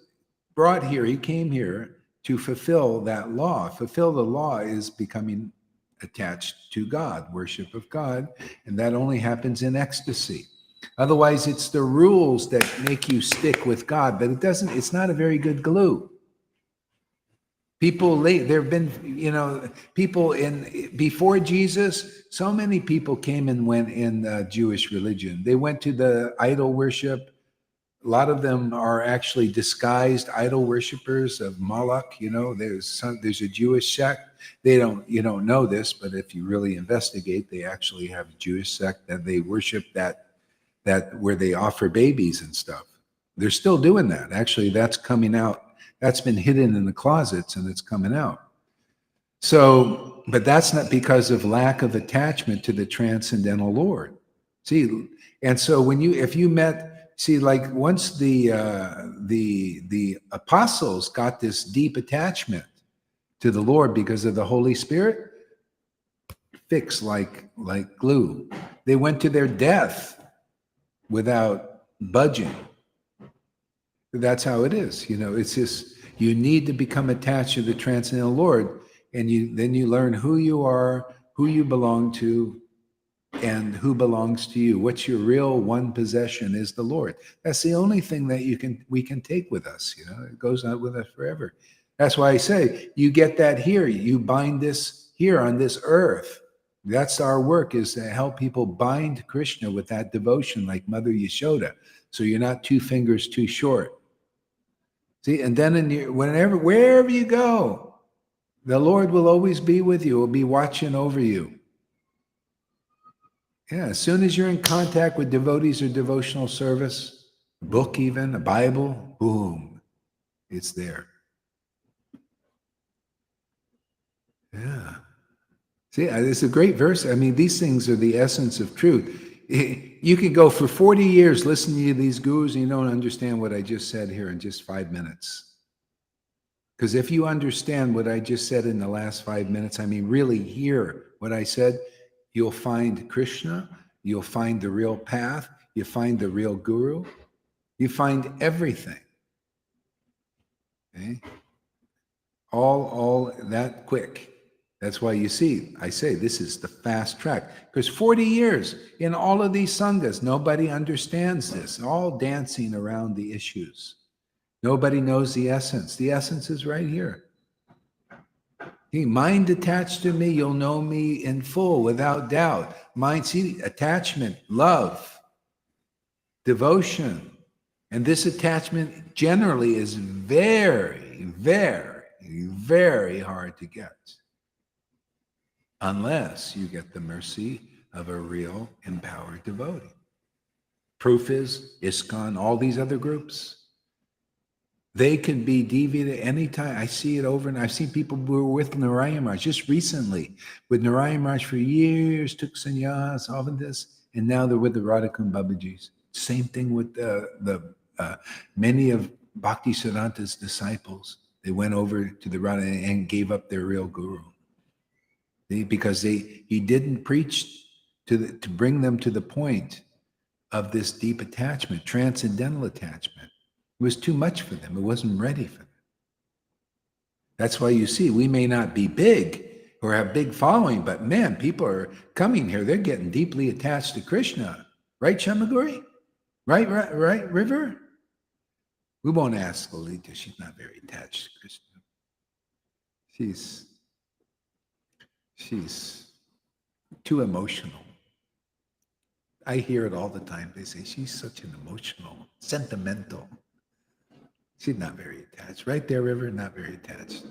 brought here, he came here to fulfill that law. Fulfill the law is becoming attached to God, worship of God, and that only happens in ecstasy. Otherwise, it's the rules that make you stick with God, but it's not a very good glue. There have been, you know, people before Jesus, so many people came and went in Jewish religion. They went to the idol worship. A lot of them are actually disguised idol worshipers of Moloch. You know, there's a Jewish sect. You don't know this, but if you really investigate, they actually have a Jewish sect that they worship that where they offer babies and stuff. They're still doing that. Actually, that's coming out. That's been hidden in the closets and it's coming out. So, but that's not because of lack of attachment to the transcendental Lord. See, and so if you met, like once the apostles got this deep attachment to the Lord because of the Holy Spirit, fixed like glue. They went to their death without budging. That's how it is. You know, it's just, you need to become attached to the transcendental Lord, and then you learn who you are, who you belong to, and who belongs to you. What's your real one possession is the Lord. That's the only thing that we can take with us. You know, it goes on with us forever. That's why I say you get that here. You bind this here on this earth. That's our work, is to help people bind Krishna with that devotion, like Mother Yashoda. So you're not 2 fingers too short. See, and then wherever you go, the Lord will always be with you. Will be watching over you. Yeah, as soon as you're in contact with devotees or devotional service, a book even, a Bible, boom, it's there. Yeah. See, it's a great verse. I mean, these things are the essence of truth. You can go for 40 years listening to these gurus and you don't understand what I just said here in just 5 minutes. Because if you understand what I just said in the last 5 minutes, I mean, really hear what I said, you'll find Krishna, you'll find the real path, you find the real guru, you find everything. Okay? All that quick. That's why you see, I say this is the fast track. Because 40 years in all of these sanghas, nobody understands this, all dancing around the issues. Nobody knows the essence. The essence is right here. Hey, mind attached to me, you'll know me in full, without doubt. Mind, see, attachment, love, devotion. And this attachment generally is very, very, very hard to get. Unless you get the mercy of a real empowered devotee. Proof is ISKCON, all these other groups. They can be deviated anytime. I see it over, and I've seen people who were with Narayan Maharaj just recently, with Narayan Maharaj for years, took sannyas, all of this, and now they're with the Radhakund Babajis. Same thing with many of Bhakti Siddhanta's disciples. They went over to the Radha and gave up their real guru. Because he didn't preach to bring them to the point of this deep attachment, transcendental attachment. It was too much for them. It wasn't ready for them. That's why you see, we may not be big or have big following, but man, people are coming here. They're getting deeply attached to Krishna. Right, Shamaguri? Right, River? We won't ask Lolita. She's not very attached to Krishna. She's too emotional. I hear it all the time. They say, she's such an emotional, sentimental. She's not very attached. Right there, River, not very attached.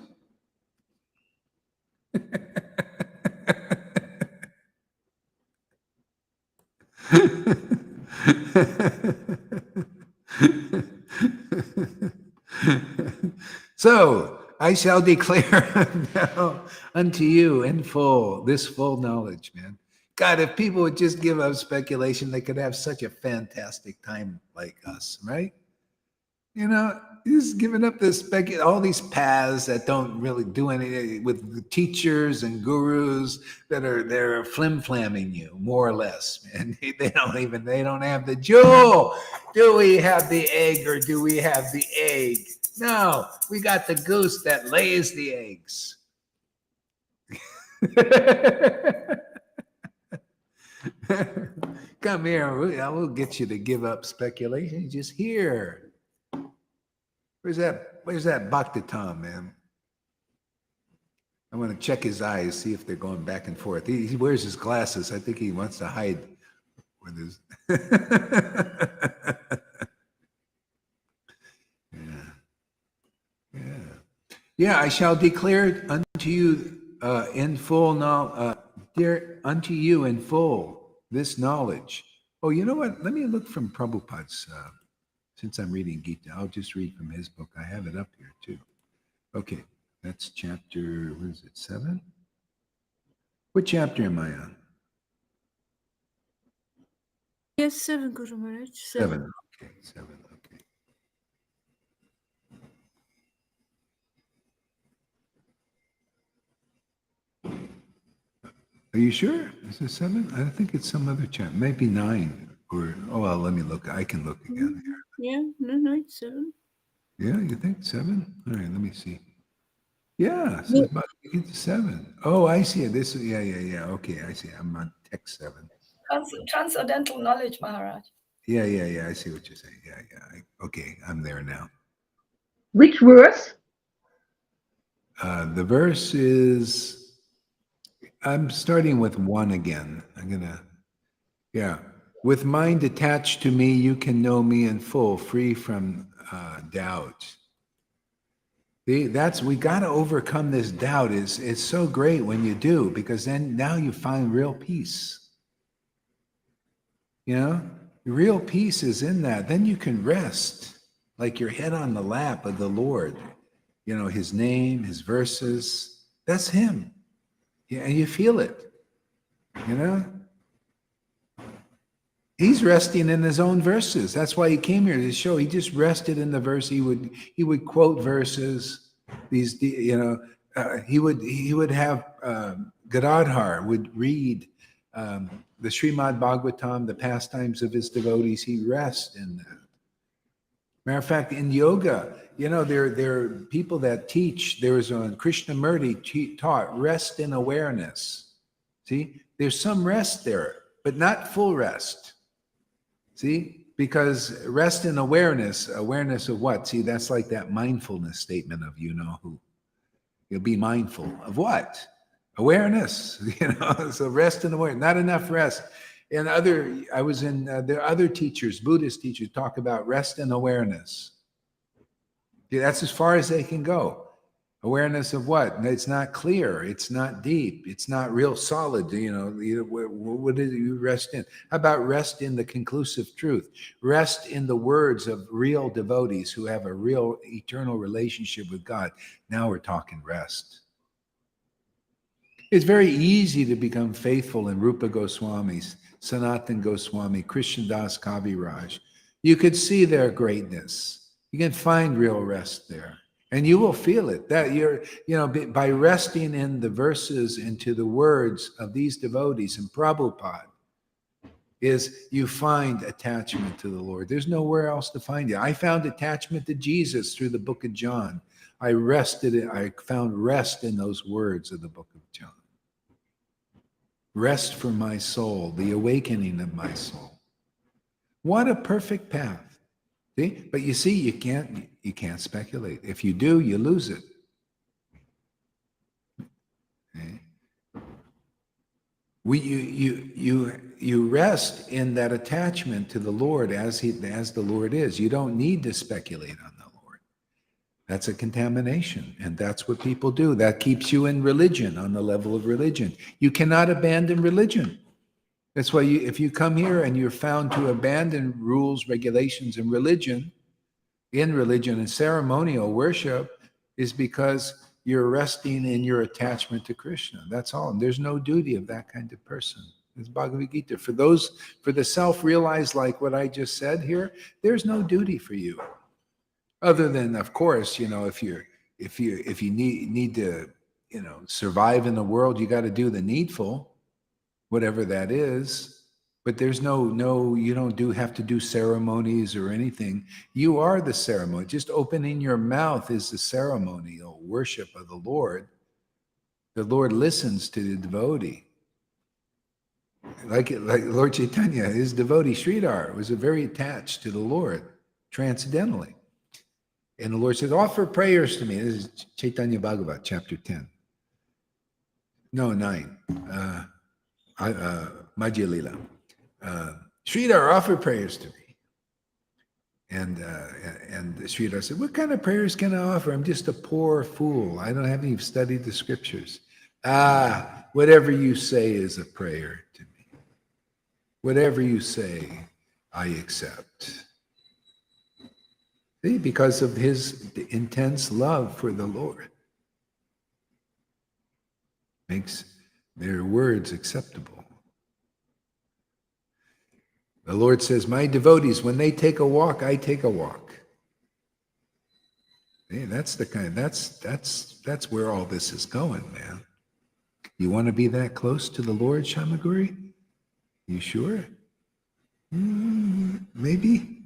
So, I shall declare now unto you in full, this full knowledge, man. God, if people would just give up speculation, they could have such a fantastic time like us, right? You know, just giving up this all these paths that don't really do anything with the teachers and gurus they're flim-flamming you, more or less, man. They don't have the jewel. Do we have the egg or do we have the egg? No, we got the goose that lays the eggs. Come here, we'll get you to give up speculation. Just here. Where's that Bhakti Tom, man? I want to check his eyes, see if they're going back and forth. He wears his glasses. I think he wants to hide with his. Yeah. I shall declare unto you in full now, unto you in full this knowledge. Oh, you know what? Let me look from Prabhupada's. Since I'm reading Gita, I'll just read from his book. I have it up here too. Okay, that's chapter, what is it, 7? What chapter am I on? Yes, 7, Guru Maharaj. 7. Okay, 7. Okay. Are you sure? Is it 7? I think it's some other chapter. Maybe 9. Or well, let me look. I can look again here. Yeah, no, it's 7. Yeah, you think 7? All right, let me see. Yeah, so it's about to get to 7. Oh, I see it. This, yeah. Okay, I see. I'm on text 7. Transcendental knowledge, Maharaj. Yeah. I see what you're saying. Yeah. Okay, I'm there now. Which verse? The verse is, I'm starting with 1 again. With mind attached to me, you can know me in full, free from doubt. We got to overcome this doubt. It's so great when you do, because then now you find real peace. You know, real peace is in that. Then you can rest like your head on the lap of the Lord. You know, his name, his verses, that's him. Yeah, and you feel it, you know? He's resting in his own verses. That's why he came here to show. He just rested in the verse. He would quote verses. These, you know, he would have Gadadhar would read the Srimad Bhagavatam, the pastimes of his devotees. He rests in that. Matter of fact, in yoga, you know, there are people that teach. There was a Krishnamurti taught rest in awareness. See, there's some rest there, but not full rest. See, because rest in awareness of what? See, that's like that mindfulness statement of you know who. You'll be mindful of what? Awareness, you know. So rest in awareness, not enough rest. And I was in there are other teachers, Buddhist teachers, talk about rest and awareness. Yeah, that's as far as they can go. Awareness of what? It's not clear. It's not deep. It's not real solid. You know, what do you rest in? How about rest in the conclusive truth? Rest in the words of real devotees who have a real eternal relationship with God. Now we're talking rest. It's very easy to become faithful in Rupa Goswami, Sanatan Goswami, Krishnadas Kaviraj. You could see their greatness. You can find real rest there. And you will feel it, that you're, you know, by resting in the verses into the words of these devotees and Prabhupada, is you find attachment to the Lord. There's nowhere else to find it. I found attachment to Jesus through the book of John. I found rest in those words of the book of John. Rest for my soul, the awakening of my soul. What a perfect path. See? But you see, you can't speculate. If you do, you lose it. Okay? You rest in that attachment to the Lord as the Lord is. You don't need to speculate on the Lord. That's a contamination, and that's what people do. That keeps you in religion, on the level of religion. You cannot abandon religion. That's why if you come here and you're found to abandon rules, regulations, and religion and ceremonial worship, is because you're resting in your attachment to Krishna. That's all. And there's no duty of that kind of person. It's Bhagavad Gita. For the self-realized, like what I just said here, there's no duty for you. Other than, of course, you know, if you need to, you know, survive in the world, you got to do the needful, whatever that is. But there's you don't have to do ceremonies or anything. You are the ceremony. Just opening your mouth is the ceremonial worship of the Lord. The Lord listens to the devotee. Like Lord Caitanya, his devotee Sridhar was very attached to the Lord, transcendentally. And the Lord says, offer prayers to me. This is Chaitanya Bhagavat, chapter 10. No, 9. Madhya Lila. Sridhar, offer prayers to me. And Sridhar said, what kind of prayers can I offer? I'm just a poor fool. I haven't even studied the scriptures. Whatever you say is a prayer to me. Whatever you say, I accept. See, because of his intense love for the Lord. Makes their words acceptable. The Lord says, my devotees, when they take a walk, I take a walk. Hey, that's where all this is going, man. You want to be that close to the Lord, Shamaguri? You sure? Maybe.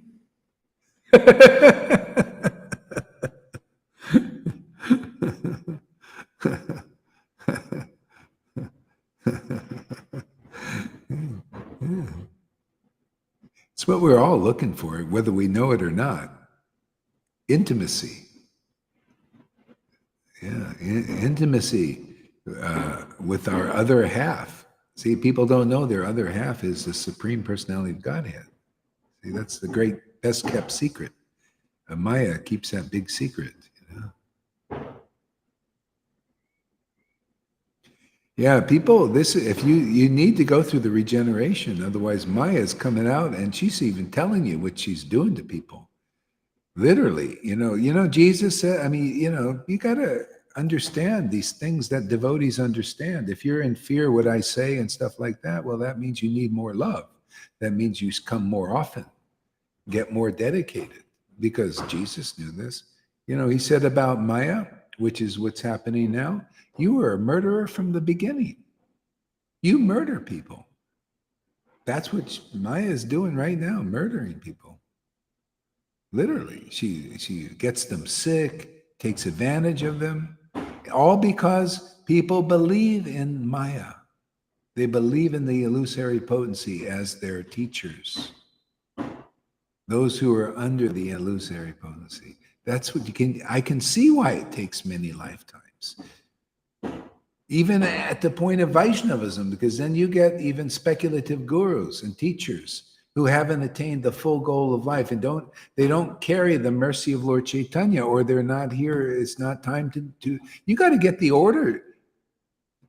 It's what we're all looking for, whether we know it or not. Intimacy. Yeah, intimacy with our other half. See, people don't know their other half is the Supreme Personality of Godhead. See, that's the great, best kept secret. Maya keeps that big secret. You know? Yeah, people, this if you need to go through the regeneration, otherwise Maya's coming out and she's even telling you what she's doing to people. Literally, Jesus said, I mean, you gotta understand these things that devotees understand. If you're in fear what I say and stuff like that, well, that means you need more love. That means you come more often, get more dedicated, because Jesus knew this. He said about Maya, which is what's happening now, you were a murderer from the beginning. You murder people. That's what Maya is doing right now, murdering people. Literally, she gets them sick, takes advantage of them, all because people believe in Maya. They believe in the illusory potency as their teachers. Those who are under the illusory potency. That's what I can see why it takes many lifetimes. Even at the point of Vaishnavism, because then you get even speculative gurus and teachers who haven't attained the full goal of life and they don't carry the mercy of Lord Caitanya, or they're not here. It's not time to you got to get the order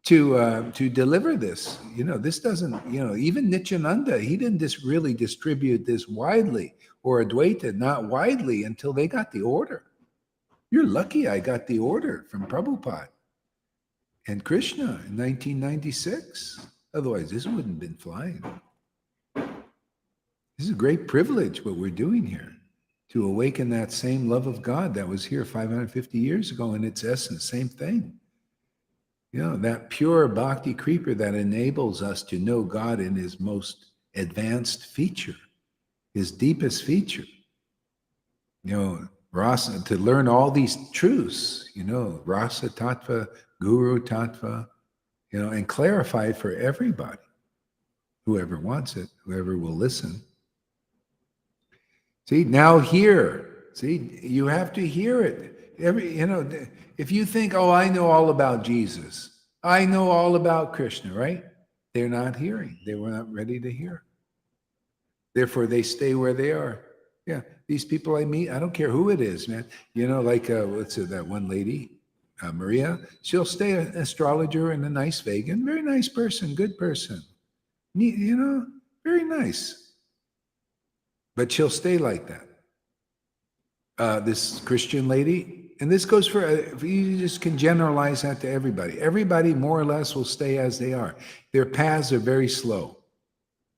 to deliver this. This doesn't, even Nityananda, he didn't really distribute this widely, or Advaita, not widely, until they got the order. You're lucky I got the order from Prabhupada and Krishna in 1996. Otherwise, this wouldn't have been flying. This is a great privilege what we're doing here, to awaken that same love of God that was here 550 years ago in its essence, same thing. That pure bhakti creeper that enables us to know God in his most advanced feature, his deepest feature. Rasa, to learn all these truths, Rasa Tattva, Guru Tattva, and clarify it for everybody, whoever wants it, whoever will listen. See, now hear. See, you have to hear it. If you think, oh, I know all about Jesus, I know all about Krishna, right? They're not hearing. They were not ready to hear. Therefore, they stay where they are. Yeah, these people I meet, I don't care who it is, man. Like what's it, that one lady, Maria, she'll stay an astrologer and a nice vegan, very nice person, good person. Very nice. But she'll stay like that. This Christian lady, and this goes for, you just can generalize that to everybody. Everybody more or less will stay as they are. Their paths are very slow,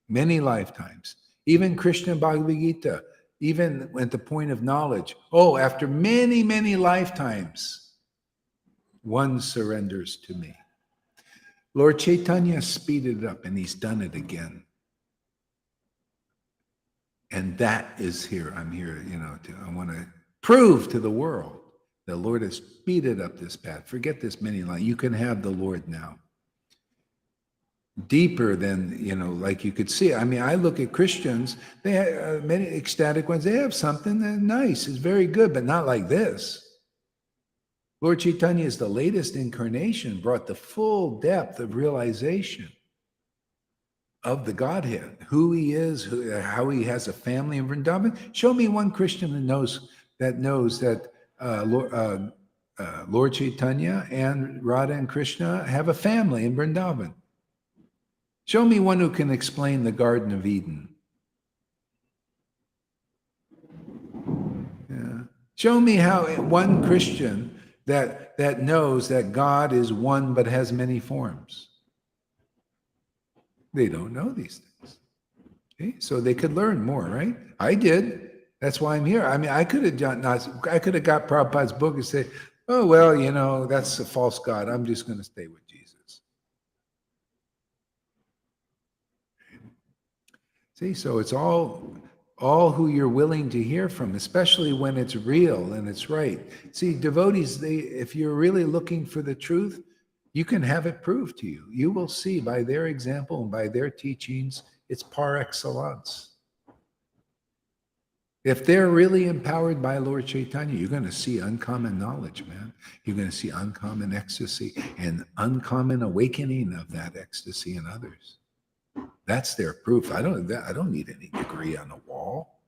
many lifetimes. Even Krishna Bhagavad Gita, even at the point of knowledge, after many, many lifetimes, one surrenders to me. Lord Caitanya speeded it up, and he's done it again. And that is here. I'm here, I want to prove to the world the Lord has speeded up this path. Forget this many lines. You can have the Lord now. Deeper than, like you could see. I mean, I look at Christians, they have many ecstatic ones. They have something that nice. It's very good, but not like this. Lord Caitanya is the latest incarnation, brought the full depth of realization of the Godhead, who he is, how he has a family in Vrindavan. Show me one Christian that knows that Lord Caitanya and Radha and Krishna have a family in Vrindavan. Show me one who can explain the Garden of Eden. Yeah. Show me how one Christian that knows that God is one but has many forms. They don't know these things. Okay? So they could learn more, right? I did. That's why I'm here. I mean, I could have got Prabhupada's book and say, oh, well, that's a false God. I'm just going to stay with Jesus. See, so it's all who you're willing to hear from, especially when it's real and it's right. See, devotees, if you're really looking for the truth, you can have it proved to you. You will see by their example and by their teachings, it's par excellence. If they're really empowered by Lord Caitanya, you're going to see uncommon knowledge, man. You're going to see uncommon ecstasy and uncommon awakening of that ecstasy in others. That's their proof. I don't need any degree on the wall.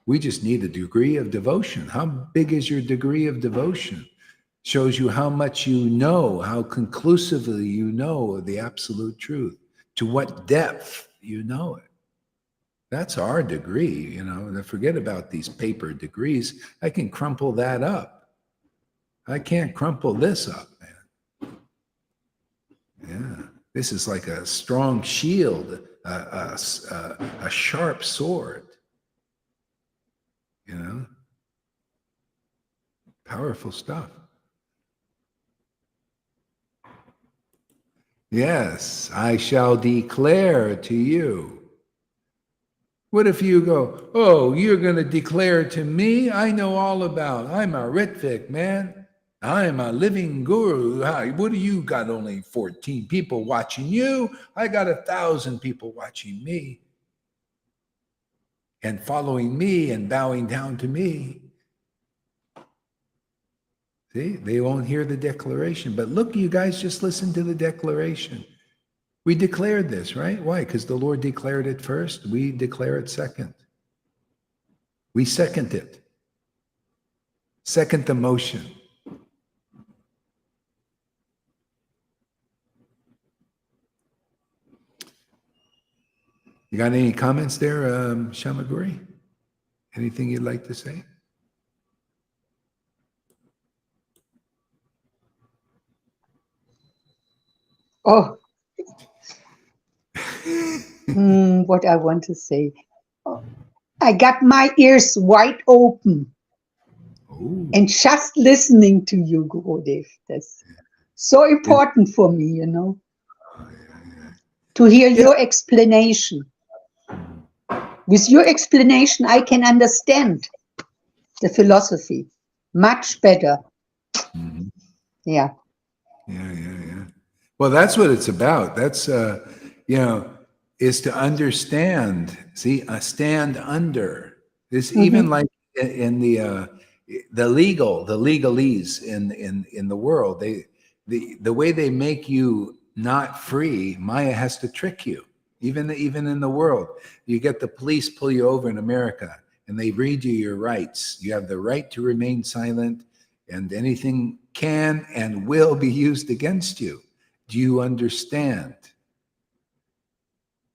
We just need a degree of devotion. How big is your degree of devotion? Shows you how much you know, how conclusively you know the absolute truth, to what depth you know it. That's our degree, you know. Forget about these paper degrees. I can crumple that up. I can't crumple this up, man. Yeah, this is like a strong shield, a sharp sword, you know. Powerful stuff. Yes, I shall declare to you. What if you go, oh, you're going to declare to me? I know all about. I'm a Rhythmic, man. I'm a living guru. What do you got? Only 14 people watching you. I got 1,000 people watching me and following me and bowing down to me. See, they won't hear the declaration. But look, you guys just listen to the declaration. We declared this, right? Why? Because the Lord declared it first. We declare it second. We second it. Second the motion. You got any comments there, Shamaguri? Anything you'd like to say? Oh, what I want to say. Oh, I got my ears wide open. Ooh. And just listening to you, Gurudev, that's so important for me, you know, to hear your explanation. With your explanation, I can understand the philosophy much better. Mm-hmm. Yeah. Yeah. Well, that's what it's about. That's, is to understand. See, stand under. This even like in the legalese in the world. The way they make you not free, Maya has to trick you. Even in the world, you get the police pull you over in America, and they read you your rights. You have the right to remain silent, and anything can and will be used against you. Do you understand?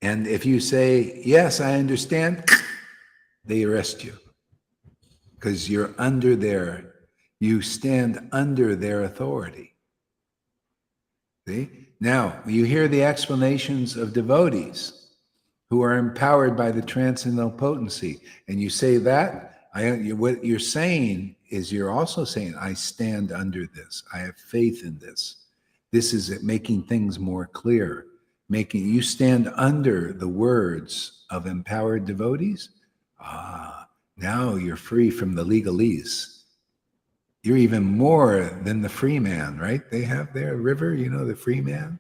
And if you say, yes, I understand, they arrest you because you're under you stand under their authority. See? Now, you hear the explanations of devotees who are empowered by the transcendental potency, and you say that, what you're saying is you're also saying, I stand under this. I have faith in this. This is it, making things more clear. You stand under the words of empowered devotees. Now you're free from the legalese. You're even more than the free man, right? They have their river, the free man.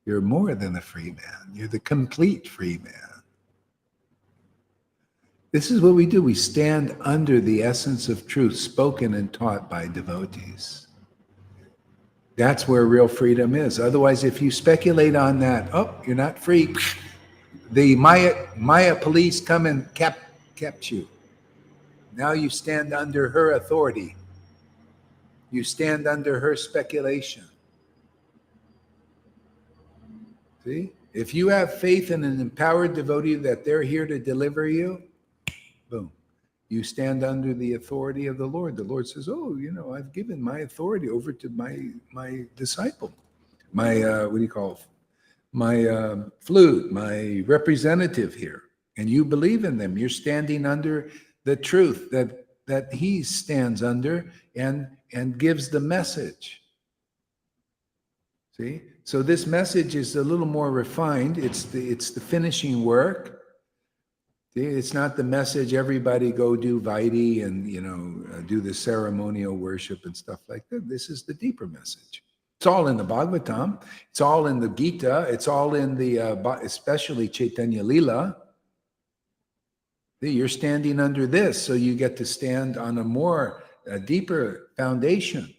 You're more than the free man. You're the complete free man. This is what we do. We stand under the essence of truth spoken and taught by devotees. That's where real freedom is. Otherwise, if you speculate on that, you're not free. The Maya police come and kept you. Now you stand under her authority. You stand under her speculation. See? If you have faith in an empowered devotee that they're here to deliver you, boom. You stand under the authority of the Lord. The Lord says, I've given my authority over to my disciple, my, my flute, my representative here. And you believe in them. You're standing under the truth that he stands under and gives the message. See? So this message is a little more refined. It's the finishing work. See? It's not the message everybody go do Vaidhi and do the ceremonial worship and stuff like that. This is the deeper message. It's all in the Bhagavatam. It's all in the Gita. It's all in the especially Chaitanya Lila. See? You're standing under this, so you get to stand on a deeper foundation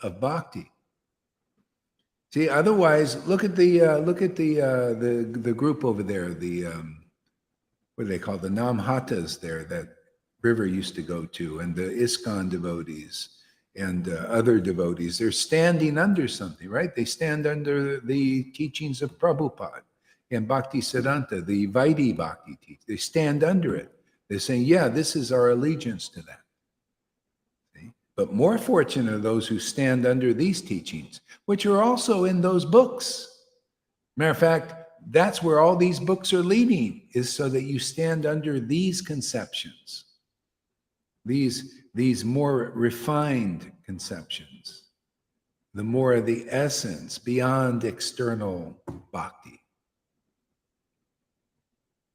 of bhakti. See, otherwise, look at the group over there. What do they call the Namhatas there that River used to go to, and the ISKCON devotees, and other devotees, they're standing under something, right? They stand under the teachings of Prabhupada and Bhakti Siddhanta, the Vaidhi Bhakti teach. They stand under it. They're saying, yeah, this is our allegiance to that. See? But more fortunate are those who stand under these teachings, which are also in those books. Matter of fact, that's where all these books are leading, is so that you stand under these conceptions, these more refined conceptions, the more of the essence beyond external bhakti,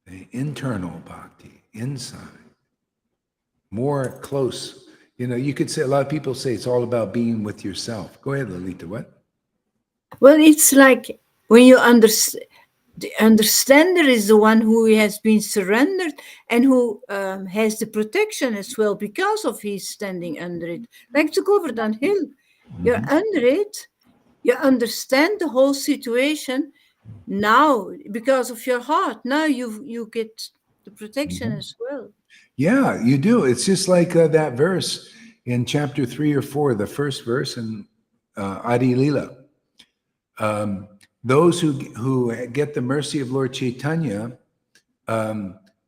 the internal bhakti, inside, more close. You know, you could say, a lot of people say it's all about being with yourself. Go ahead, Lalita, what? Well, it's like when you understand, the understander is the one who has been surrendered and who has the protection as well because of his standing under it. Like the Govardhan Hill, you're under it, you understand the whole situation now because of your heart. Now you get the protection as well. Yeah, you do. It's just like that verse in chapter 3 or 4, the first verse in Adi Lila. Those who get the mercy of Lord Caitanya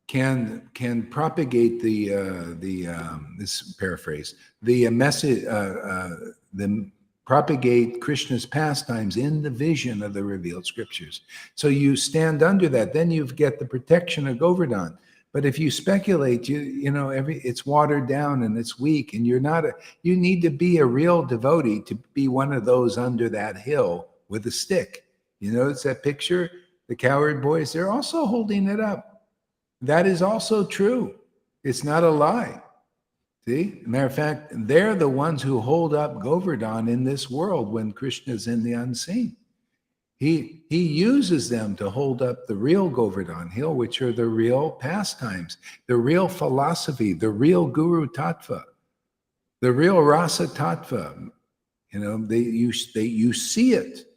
can propagate this paraphrase, the message, propagate Krishna's pastimes in the vision of the revealed scriptures. So you stand under that, then you get the protection of Govardhan. But if you speculate, you know, it's watered down and it's weak, and you need to be a real devotee to be one of those under that hill with a stick. You notice that picture? The cowherd boys, they're also holding it up. That is also true. It's not a lie. See? Matter of fact, they're the ones who hold up Govardhan in this world when Krishna's in the unseen. He uses them to hold up the real Govardhan Hill, which are the real pastimes, the real philosophy, the real Guru Tattva, the real Rasa Tattva. You know, you see it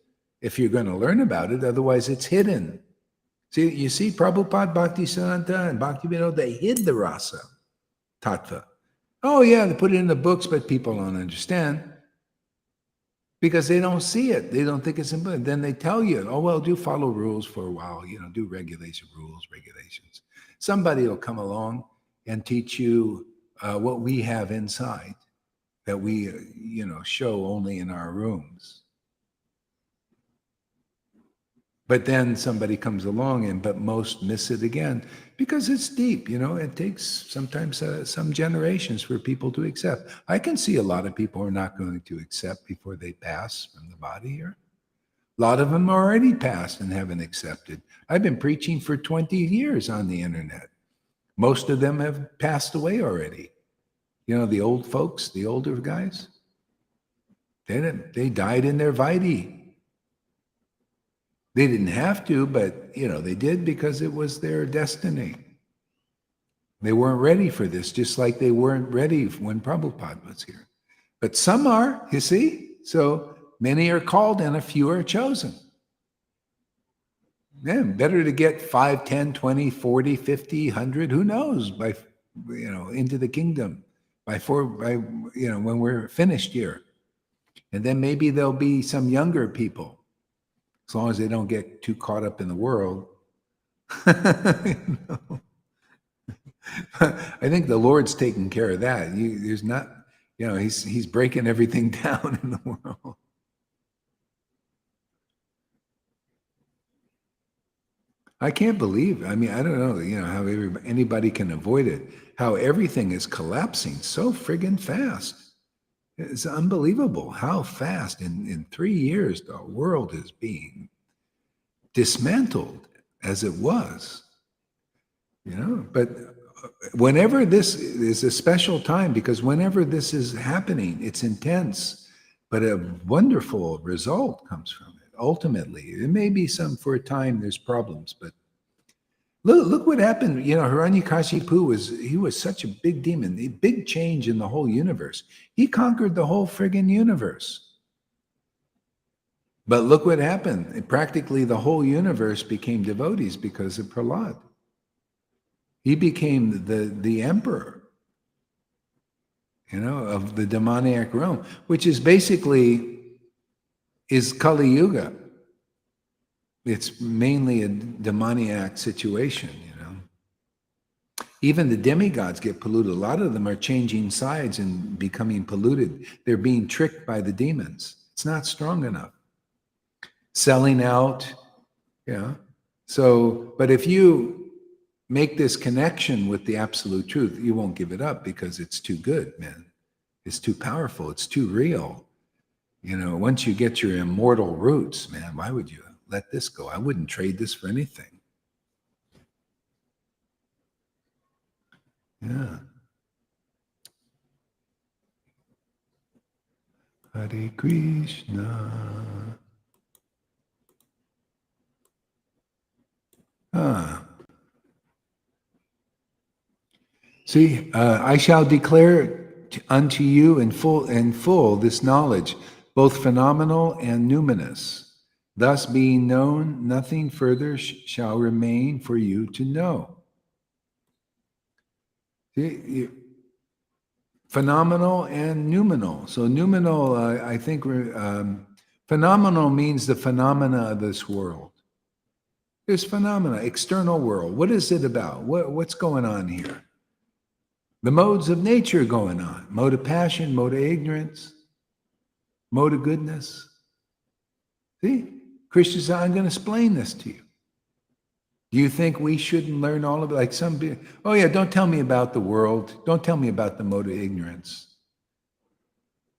if you're going to learn about it. Otherwise, it's hidden. See, you see, Prabhupada, Bhakti Siddhanta, and Bhakti Vinod, they hid the Rasa Tattva. Oh, yeah, they put it in the books, but people don't understand because they don't see it. They don't think it's important. Then they tell you, oh, well, do follow rules for a while, you know, do regulations. Somebody will come along and teach you what we have inside that we, you know, show only in our rooms. But then somebody comes along but most miss it again because it's deep, you know. It takes sometimes some generations for people to accept. I can see a lot of people are not going to accept before they pass from the body here. A lot of them already passed and haven't accepted. I've been preaching for 20 years on the internet. Most of them have passed away already. You know, the old folks, the older guys, they died in their Vaidhi. They didn't have to, but, you know, they did because it was their destiny. They weren't ready for this, just like they weren't ready when Prabhupada was here. But some are, you see? So many are called and a few are chosen. Yeah, better to get 5, 10, 20, 40, 50, 100, who knows, by, you know, into the kingdom by you know, when we're finished here. And then maybe there'll be some younger people, as long as they don't get too caught up in the world. You know? I think the Lord's taking care of that. There's not, you know, he's breaking everything down in the world. I can't believe, I mean, I don't know, you know, how anybody can avoid it, how everything is collapsing so friggin' fast. It's unbelievable how fast in 3 years the world is being dismantled as it was, you know. But whenever this is a special time, because whenever this is happening, it's intense, but a wonderful result comes from it. Ultimately, it may be for a time there's problems, but look what happened. You know, Hiranyakashipu was such a big demon, a big change in the whole universe. He conquered the whole friggin' universe. But look what happened. Practically the whole universe became devotees because of Prahlad. He became the emperor. of the demoniac realm, which is basically Kali Yuga. It's mainly a demoniac situation, Even the demigods get polluted. A lot of them are changing sides and becoming polluted. They're being tricked by the demons. It's not strong enough. Selling out, So, but if you make this connection with the absolute truth, you won't give it up because it's too good, man. It's too powerful. It's too real. Once you get your immortal roots, man, why would you let this go? I wouldn't trade this for anything. Yeah. Hare Krishna. See, I shall declare unto you in full this knowledge, both phenomenal and numinous. Thus being known, nothing further shall remain for you to know. See, phenomenal and numinal. So numinal, I think, phenomenal means the phenomena of this world. There's phenomena, external world. What is it about? What's going on here? The modes of nature going on. Mode of passion, mode of ignorance, mode of goodness. See? Krishna said, I'm going to explain this to you. Do you think we shouldn't learn all of it? Like some people, oh yeah, don't tell me about the world. Don't tell me about the mode of ignorance.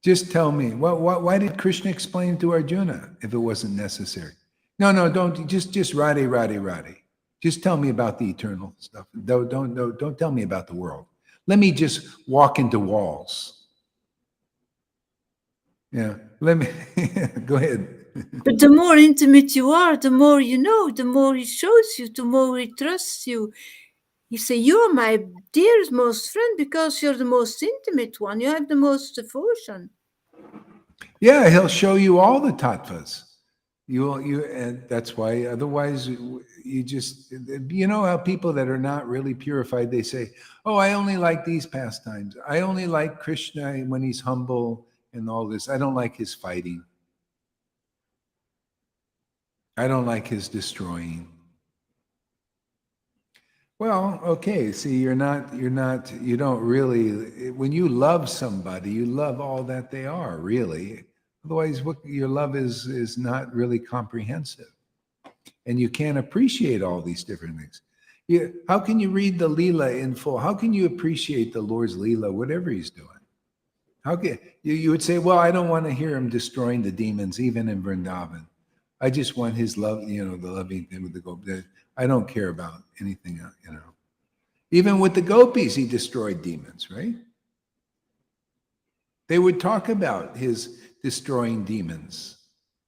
Just tell me. Why did Krishna explain to Arjuna if it wasn't necessary? No, don't. Just Radhe. Just tell me about the eternal stuff. Don't tell me about the world. Let me just walk into walls. Yeah, let me, go ahead. But the more intimate you are, the more you know, the more he shows you, the more he trusts you. He says, you're my dearest, most friend because you're the most intimate one. You have the most devotion. Yeah, he'll show you all the tattvas. And that's why otherwise you just, how people that are not really purified, they say, oh, I only like these pastimes. I only like Krishna when he's humble and all this. I don't like his fighting. I don't like his destroying. Well, okay, see, you don't really, when you love somebody, you love all that they are, really. Otherwise, what your love is not really comprehensive. And you can't appreciate all these different things. How can you read the Leela in full? How can you appreciate the Lord's Leela, whatever he's doing? How can you would say, well, I don't want to hear him destroying the demons, even in Vrindavan. I just want his love, the loving thing with the gopis. I don't care about anything, Even with the gopis, he destroyed demons, right? They would talk about his destroying demons.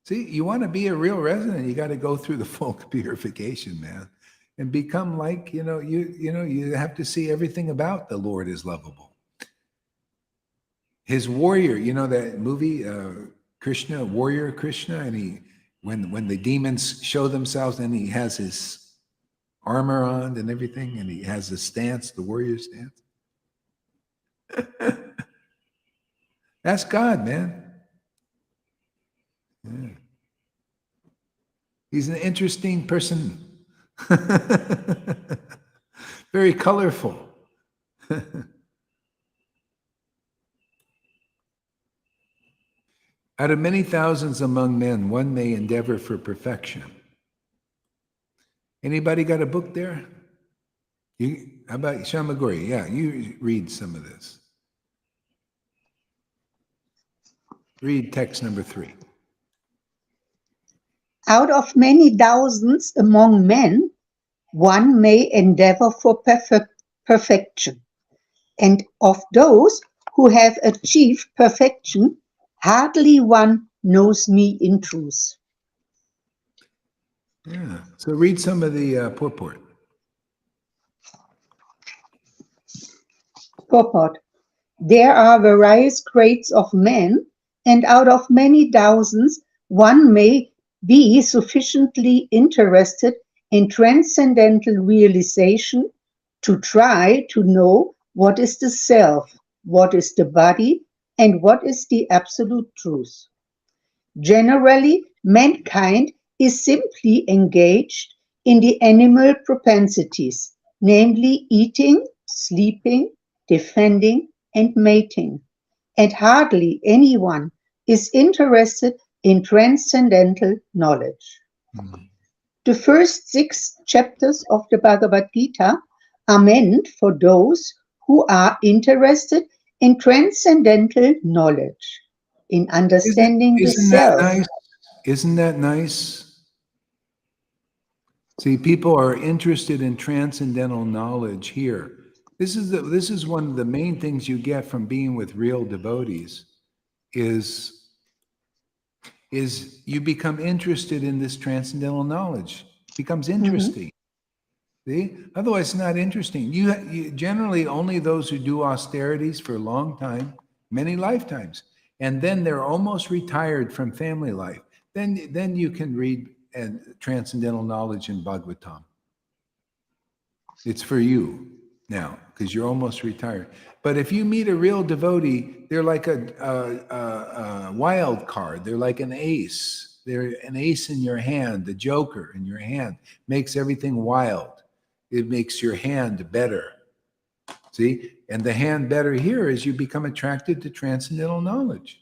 See, you want to be a real resident, you got to go through the full purification, man, and become like, you have to see everything about the Lord is lovable. His warrior, that movie, Krishna, Warrior Krishna, and when the demons show themselves, and he has his armor on and everything, and he has the stance, the warrior stance. That's God, man. Yeah. He's an interesting person. Very colorful. Out of many thousands among men, one may endeavor for perfection. Anybody got a book there? How about Shamagori? Yeah, you read some of this. Read text number 3. Out of many thousands among men, one may endeavor for perfection. And of those who have achieved perfection, hardly one knows me in truth. Yeah. So read some of the purport. Purport. There are various grades of men, and out of many thousands, one may be sufficiently interested in transcendental realization to try to know what is the self, what is the body, and what is the absolute truth. Generally, mankind is simply engaged in the animal propensities, namely eating, sleeping, defending, and mating, and hardly anyone is interested in transcendental knowledge. The first 6 chapters of the Bhagavad Gita are meant for those who are interested in transcendental knowledge, in understanding the Isn't that self. nice? Isn't that nice? See, people are interested in transcendental knowledge here. This is one of the main things you get from being with real devotees is you become interested in this transcendental knowledge. It becomes interesting. See? Otherwise, it's not interesting. You generally only those who do austerities for a long time, many lifetimes, and then they're almost retired from family life. Then you can read transcendental knowledge in Bhagavatam. It's for you now because you're almost retired. But if you meet a real devotee, they're like a wild card. They're like an ace. They're an ace in your hand, the joker in your hand. Makes everything wild. It makes your hand better. See? And the hand better here is you become attracted to transcendental knowledge.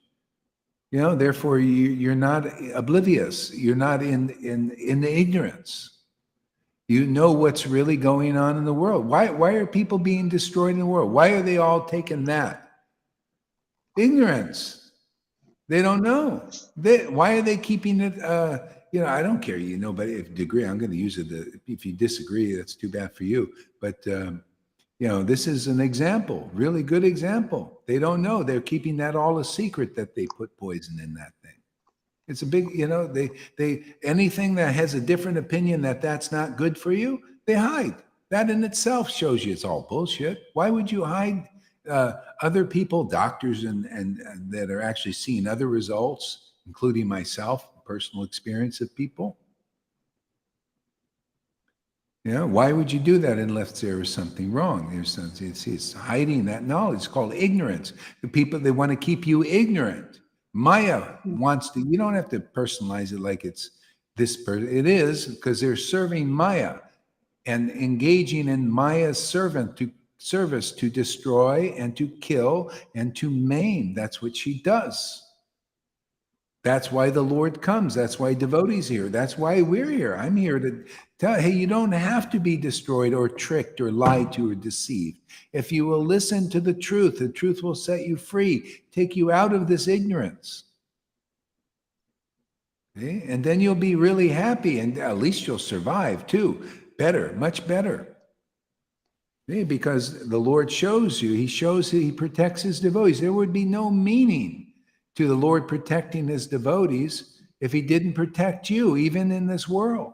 You know, therefore you're not oblivious. You're not in the ignorance. You know what's really going on in the world. Why are people being destroyed in the world? Why are they all taking that? Ignorance. They don't know. Why are they keeping it? I don't care. But if degree, I'm going to use it. If you disagree, that's too bad for you. But this is an example, really good example. They don't know. They're keeping that all a secret that they put poison in that thing. It's a big, they anything that has a different opinion that's not good for you, they hide. That in itself shows you it's all bullshit. Why would you hide other people, doctors, and that are actually seeing other results, including myself, personal experience of people? Why would you do that unless there is something wrong? There's something. It's hiding that knowledge. It's called ignorance. The people, they want to keep you ignorant. Maya wants to. You don't have to personalize it like it's this person. It is because they're serving Maya and engaging in Maya's service to destroy and to kill and to maim. That's what she does. That's why the Lord comes. That's why devotees here. That's why we're here. I'm here to tell, hey, you don't have to be destroyed or tricked or lied to or deceived. If you will listen to the truth will set you free, take you out of this ignorance. Okay? And then you'll be really happy, and at least you'll survive too. Better, much better. Okay? Because the Lord shows you, he protects his devotees. There would be no meaning to the Lord protecting his devotees if he didn't protect you, even in this world.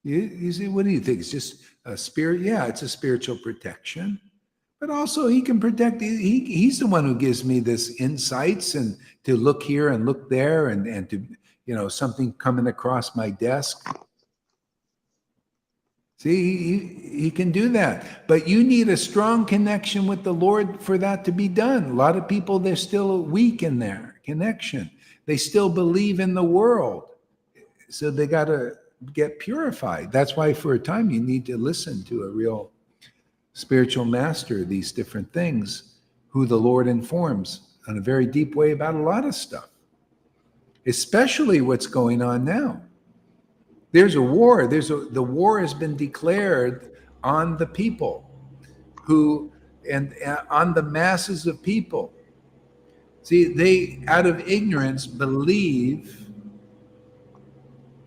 You see, what do you think? It's just a spirit? Yeah, it's a spiritual protection. But also he can protect, he's the one who gives me this insights and to look here and look there and to, something coming across my desk. See, he can do that. But you need a strong connection with the Lord for that to be done. A lot of people, they're still weak in their connection. They still believe in the world. So they got to get purified. That's why for a time you need to listen to a real spiritual master, these different things, who the Lord informs in a very deep way about a lot of stuff, especially what's going on now. There's a war. The war has been declared on the people and on the masses of people. See, they, out of ignorance, believe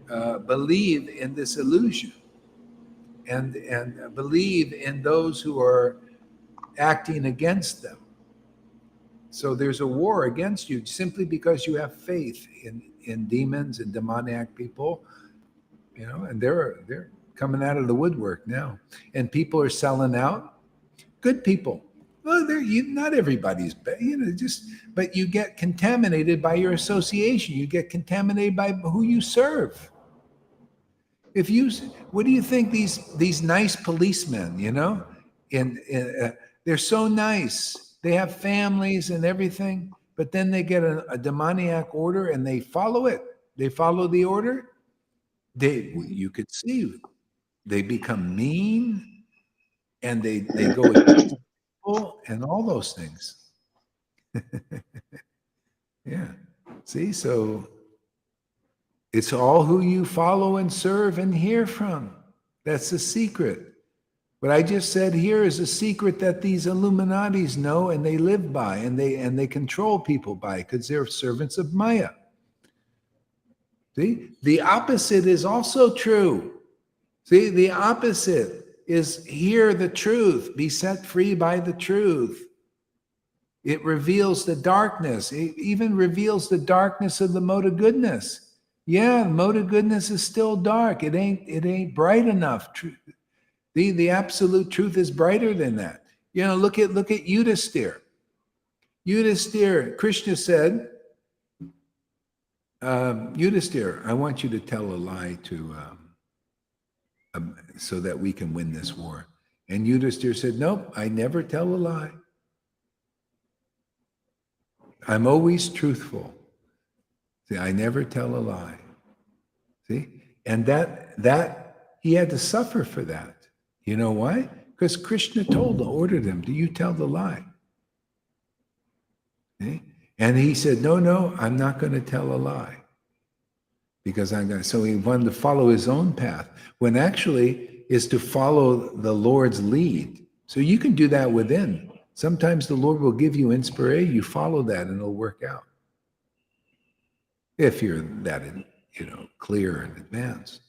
in this illusion and believe in those who are acting against them. So there's a war against you simply because you have faith in demons and demoniac people. And they're coming out of the woodwork now, and people are selling out. Good people. Well, not everybody's bad, but you get contaminated by your association. You get contaminated by who you serve. What do you think these nice policemen? They're so nice. They have families and everything, but then they get a demoniac order and they follow it. They follow the order. You could see they become mean and they go against people and all those things. Yeah. See, so it's all who you follow and serve and hear from. That's the secret. What I just said here is a secret that these Illuminatis know and they live by and they control people by because they're servants of Maya. See, the opposite is also true. See, the opposite is hear the truth, be set free by the truth. It reveals the darkness. It even reveals the darkness of the mode of goodness. Yeah, the mode of goodness is still dark. It ain't bright enough. The absolute truth is brighter than that. You know, look at Yudhisthira. Yudhisthira, Krishna said, Yudhisthira, I want you to tell a lie to so that we can win this war. And Yudhisthira said, nope, I never tell a lie. I'm always truthful. See, I never tell a lie. See? And that he had to suffer for that. You know why? Because Krishna ordered him, do you tell the lie? See? And he said, no, I'm not going to tell a lie. Because so he wanted to follow his own path, when actually is to follow the Lord's lead. So you can do that within. Sometimes the Lord will give you inspiration, you follow that and it'll work out. If you're that, clear and advanced.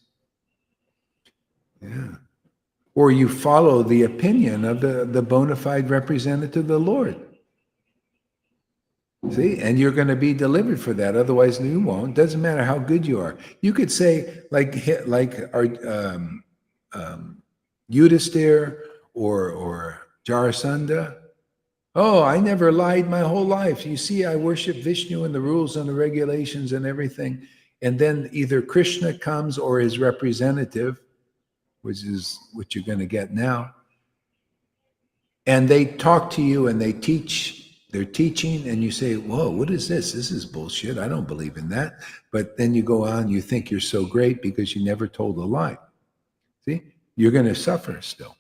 Yeah. Or you follow the opinion of the bona fide representative of the Lord. See, and you're going to be delivered for that. Otherwise, you won't. Doesn't matter how good you are. You could say, like our Yudhisthira or Jarasandha, oh, I never lied my whole life. You see, I worship Vishnu and the rules and the regulations and everything. And then either Krishna comes or his representative, which is what you're going to get now. And they talk to you and they teach. They're teaching and you say, whoa, what is this? This is bullshit. I don't believe in that. But then you go on, you think you're so great because you never told a lie. See, you're going to suffer still.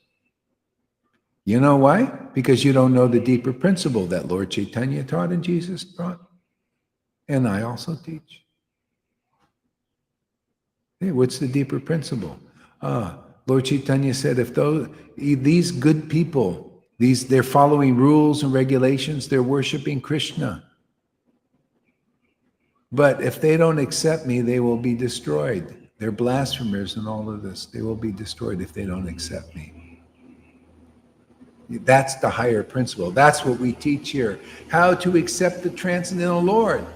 You know why? Because you don't know the deeper principle that Lord Caitanya taught and Jesus taught. And I also teach. Hey, what's the deeper principle? Lord Caitanya said, if these good people, they're following rules and regulations, they're worshiping Krishna. But if they don't accept me, they will be destroyed. They're blasphemers and all of this. They will be destroyed if they don't accept me. That's the higher principle. That's what we teach here. How to accept the transcendental Lord.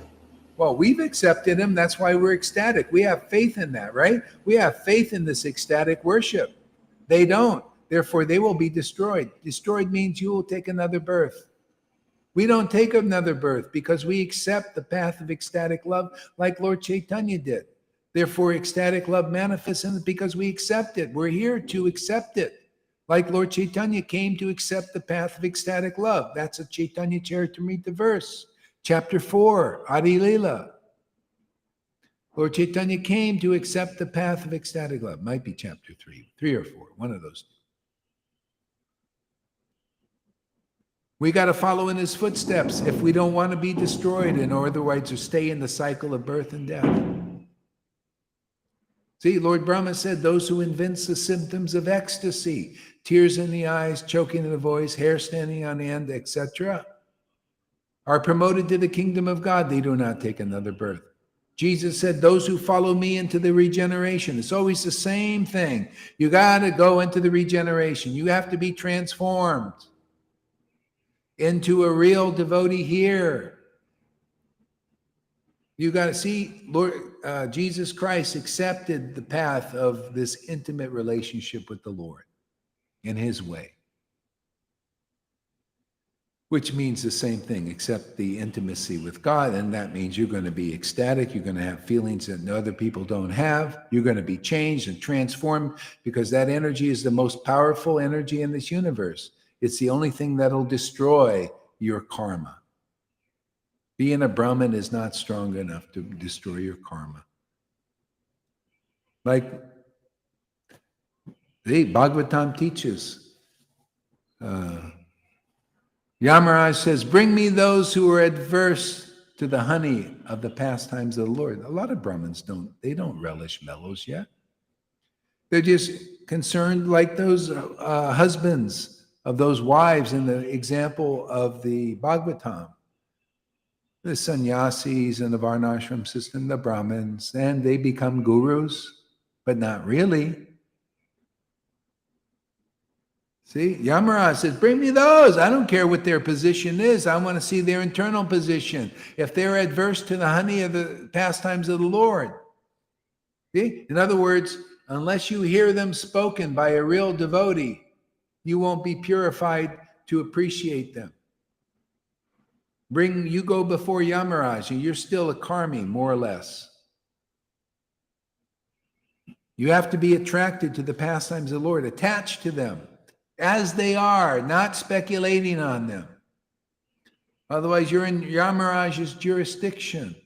Well, we've accepted him. That's why we're ecstatic. We have faith in that, right? We have faith in this ecstatic worship. They don't. Therefore, they will be destroyed. Destroyed means you will take another birth. We don't take another birth because we accept the path of ecstatic love like Lord Caitanya did. Therefore, ecstatic love manifests in it because we accept it. We're here to accept it. Like Lord Caitanya came to accept the path of ecstatic love. That's a Chaitanya Charitamrita verse. Chapter 4, Adi Lila. Lord Caitanya came to accept the path of ecstatic love. Might be chapter 3 or 4, one of those two. We got to follow in his footsteps if we don't want to be destroyed and otherwise to stay in the cycle of birth and death. See, Lord Brahma said, those who evince the symptoms of ecstasy, tears in the eyes, choking in the voice, hair standing on end, etc., are promoted to the kingdom of God. They do not take another birth. Jesus said, those who follow me into the regeneration. It's always the same thing. You got to go into the regeneration. You have to be transformed into a real devotee here. You got to see, Lord Jesus Christ accepted the path of this intimate relationship with the Lord in his way, which means the same thing, except the intimacy with God. And that means you're going to be ecstatic. You're going to have feelings that other people don't have. You're going to be changed and transformed because that energy is the most powerful energy in this universe. It's the only thing that'll destroy your karma. Being a Brahmin is not strong enough to destroy your karma. Like the Bhagavatam teaches, Yamaraj says, bring me those who are adverse to the honey of the pastimes of the Lord. A lot of Brahmins don't relish mellows yet. They're just concerned like those husbands of those wives in the example of the Bhagavatam. The sannyasis and the varnashram system, the Brahmins, and they become gurus, but not really. See, Yamaraj says, bring me those. I don't care what their position is. I want to see their internal position. If they're adverse to the honey of the pastimes of the Lord. See? In other words, unless you hear them spoken by a real devotee, you won't be purified to appreciate them. You go before Yamaraj and you're still a karmi, more or less. You have to be attracted to the pastimes of the Lord, attached to them as they are, not speculating on them. Otherwise, you're in Yamaraj's jurisdiction.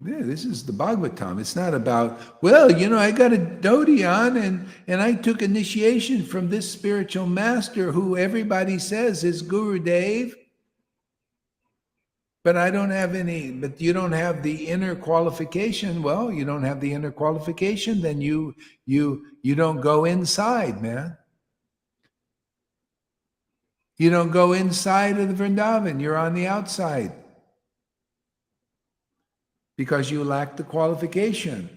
Yeah, this is the Bhagavatam. It's not about, well, I got a dhoti on and I took initiation from this spiritual master who everybody says is Guru Dev. But but you don't have the inner qualification. Well, you don't have the inner qualification, then you don't go inside, man. You don't go inside of the Vrindavan. You're on the outside. Because you lack the qualification.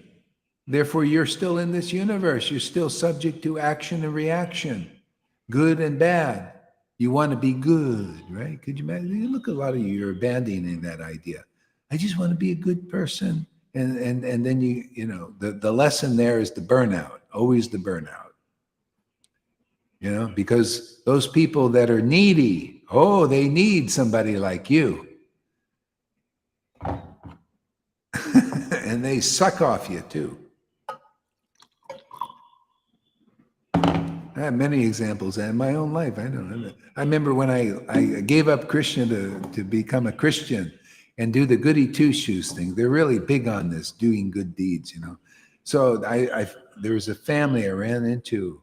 Therefore, you're still in this universe. You're still subject to action and reaction, good and bad. You want to be good, right? Could you imagine? Look, a lot of you are abandoning that idea. I just want to be a good person. And then the lesson there is the burnout, always the burnout. Because those people that are needy, they need somebody like you. And they suck off you too. I have many examples in my own life. I remember when I gave up Krishna to become a Christian and do the goody two-shoes thing. They're really big on this, doing good deeds, So there was a family I ran into,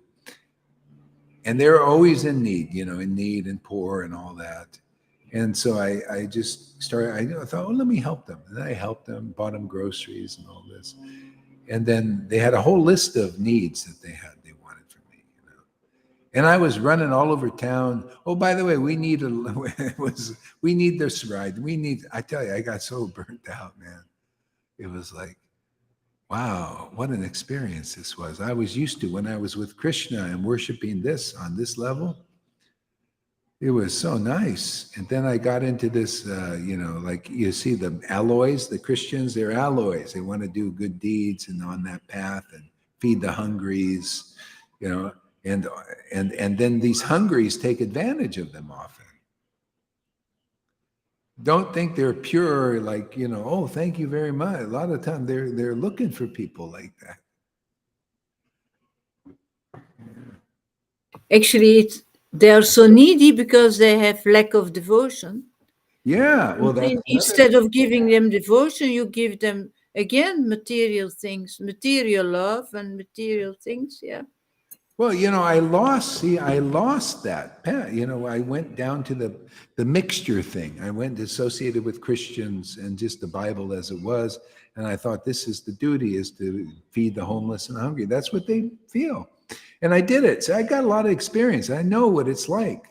and they're always in need, in need and poor and all that. And so I just started, I thought, let me help them. And I helped them, bought them groceries and all this. And then they had a whole list of needs that they wanted from me, And I was running all over town. Oh, by the way, we need this ride. I tell you, I got so burnt out, man. It was like, wow, what an experience this was. I was used to when I was with Krishna and worshiping this on this level. It was so nice. And then I got into this, like you see the alloys, the Christians, they're alloys. They want to do good deeds and on that path and feed the hungries, and then these hungries take advantage of them often. Don't think they're pure, like, oh, thank you very much. A lot of time they're looking for people like that. Actually, they are so needy because they have lack of devotion. Yeah, well, instead of giving them devotion, you give them again material things, material love and material things. Yeah. Well, I lost that. I went down to the mixture thing. I went associated with Christians and just the Bible as it was. And I thought this is the duty, is to feed the homeless and hungry. That's what they feel. And I did it. So I got a lot of experience. I know what it's like.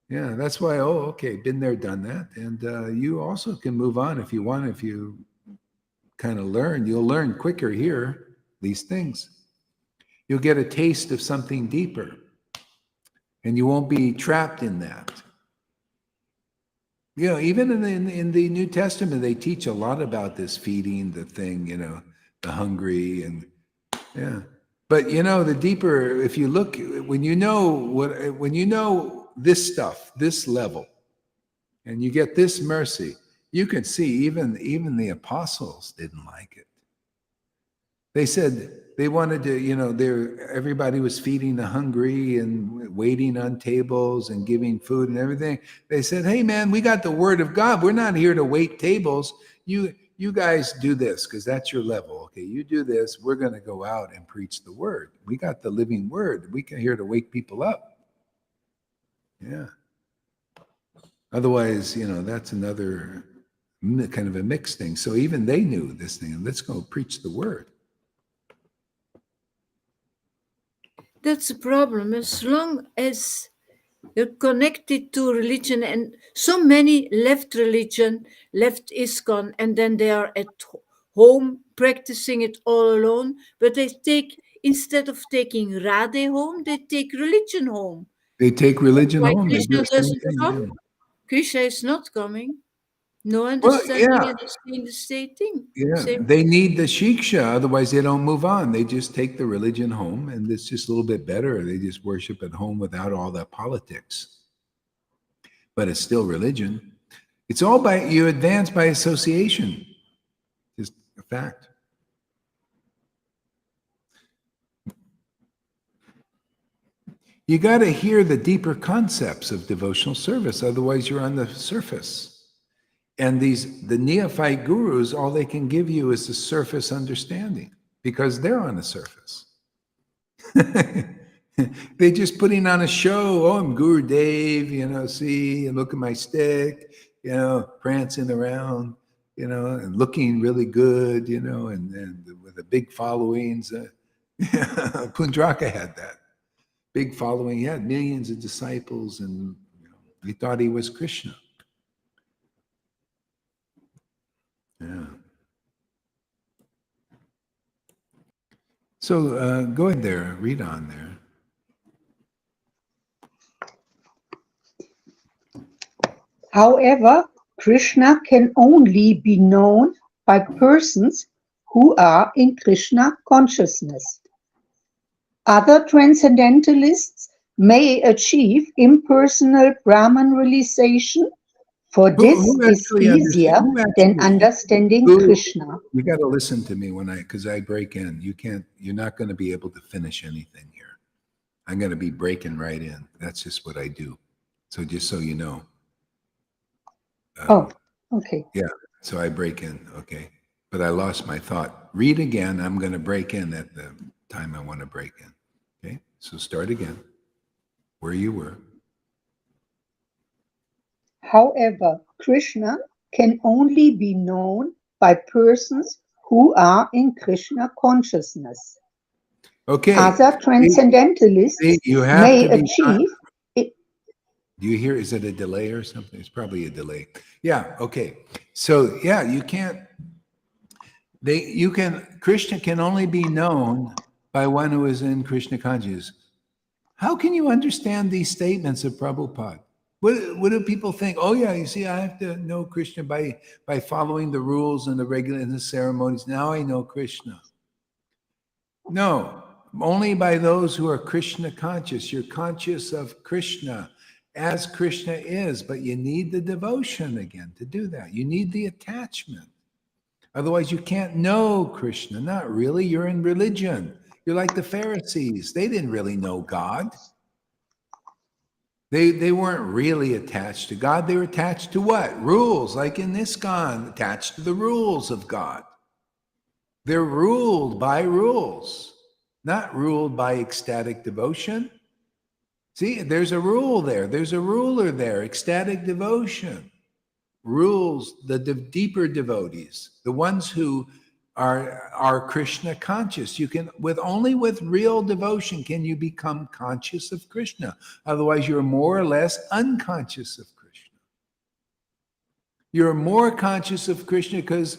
Yeah, that's why, okay, been there, done that. And you also can move on if you want. If you kind of learn, you'll learn quicker here, these things. You'll get a taste of something deeper. And you won't be trapped in that. Even in the New Testament, they teach a lot about this feeding the thing, the hungry and, yeah. But the deeper, if you look, when you know this stuff, this level, and you get this mercy, you can see even the apostles didn't like it. They They wanted to, everybody was feeding the hungry and waiting on tables and giving food and everything. They said, hey man, we got the word of God. We're not here to wait tables. You guys do this because that's your level. Okay, you do this. We're going to go out and preach the word. We got the living word. We can here to wake people up. Yeah. Otherwise, that's another kind of a mixed thing. So even they knew this thing. Let's go preach the word. That's a problem. As long as you're connected to religion, and so many left religion, left ISKCON, and then they are at home practicing it all alone. But they take, instead of taking Radhe home, they take religion home. They take religion Why home. They do Krishna the same doesn't thing, come? yeah. Krishna is not coming. No Well, understanding, yeah. and it's in the same thing. Yeah, Same. they need the shiksha, otherwise they don't move on. They just take the religion home, and it's just a little bit better. They just worship at home without all that politics. But it's still religion. It's all you advance by association. Just a fact. You got to hear the deeper concepts of devotional service, otherwise you're on the surface. And the neophyte gurus, all they can give you is the surface understanding because they're on the surface. They're just putting on a show. Oh, I'm Guru Dev, see, and look at my stick, prancing around, and looking really good, and with a big followings. Pundraka had that big following. He had millions of disciples, and he thought he was Krishna. Yeah. So go ahead there, read on there. However, Krishna can only be known by persons who are in Krishna consciousness. Other transcendentalists may achieve impersonal Brahman realization, for this is easier than understanding Krishna. You got to listen to me because I break in. You're not going to be able to finish anything here. I'm going to be breaking right in. That's just what I do. So just so you know. Okay. Yeah, so I break in, okay. But I lost my thought. Read again. I'm going to break in at the time I want to break in. Okay, so start again. Where you were. However, Krishna can only be known by persons who are in Krishna consciousness. Okay. Other transcendentalists may achieve it. Do you hear? Is it a delay or something? It's probably a delay. Yeah. Okay. So yeah, you can't. Krishna can only be known by one who is in Krishna consciousness. How can you understand these statements of Prabhupada? What do people think? Oh yeah, you see, I have to know Krishna by following the rules and the ceremonies. Now I know Krishna. No, only by those who are Krishna conscious. You're conscious of Krishna as Krishna is, but you need the devotion again to do that. You need the attachment. Otherwise, you can't know Krishna. Not really. You're in religion. You're like the Pharisees. They didn't really know God. They weren't really attached to God. They were attached to what? Rules, like in ISKCON, attached to the rules of God. They're ruled by rules, not ruled by ecstatic devotion. See, there's a rule there. There's a ruler there, ecstatic devotion. Rules the deeper devotees, the ones who are Krishna conscious. You can, only with real devotion can you become conscious of Krishna. Otherwise, you're more or less unconscious of Krishna. You're more conscious of Krishna because,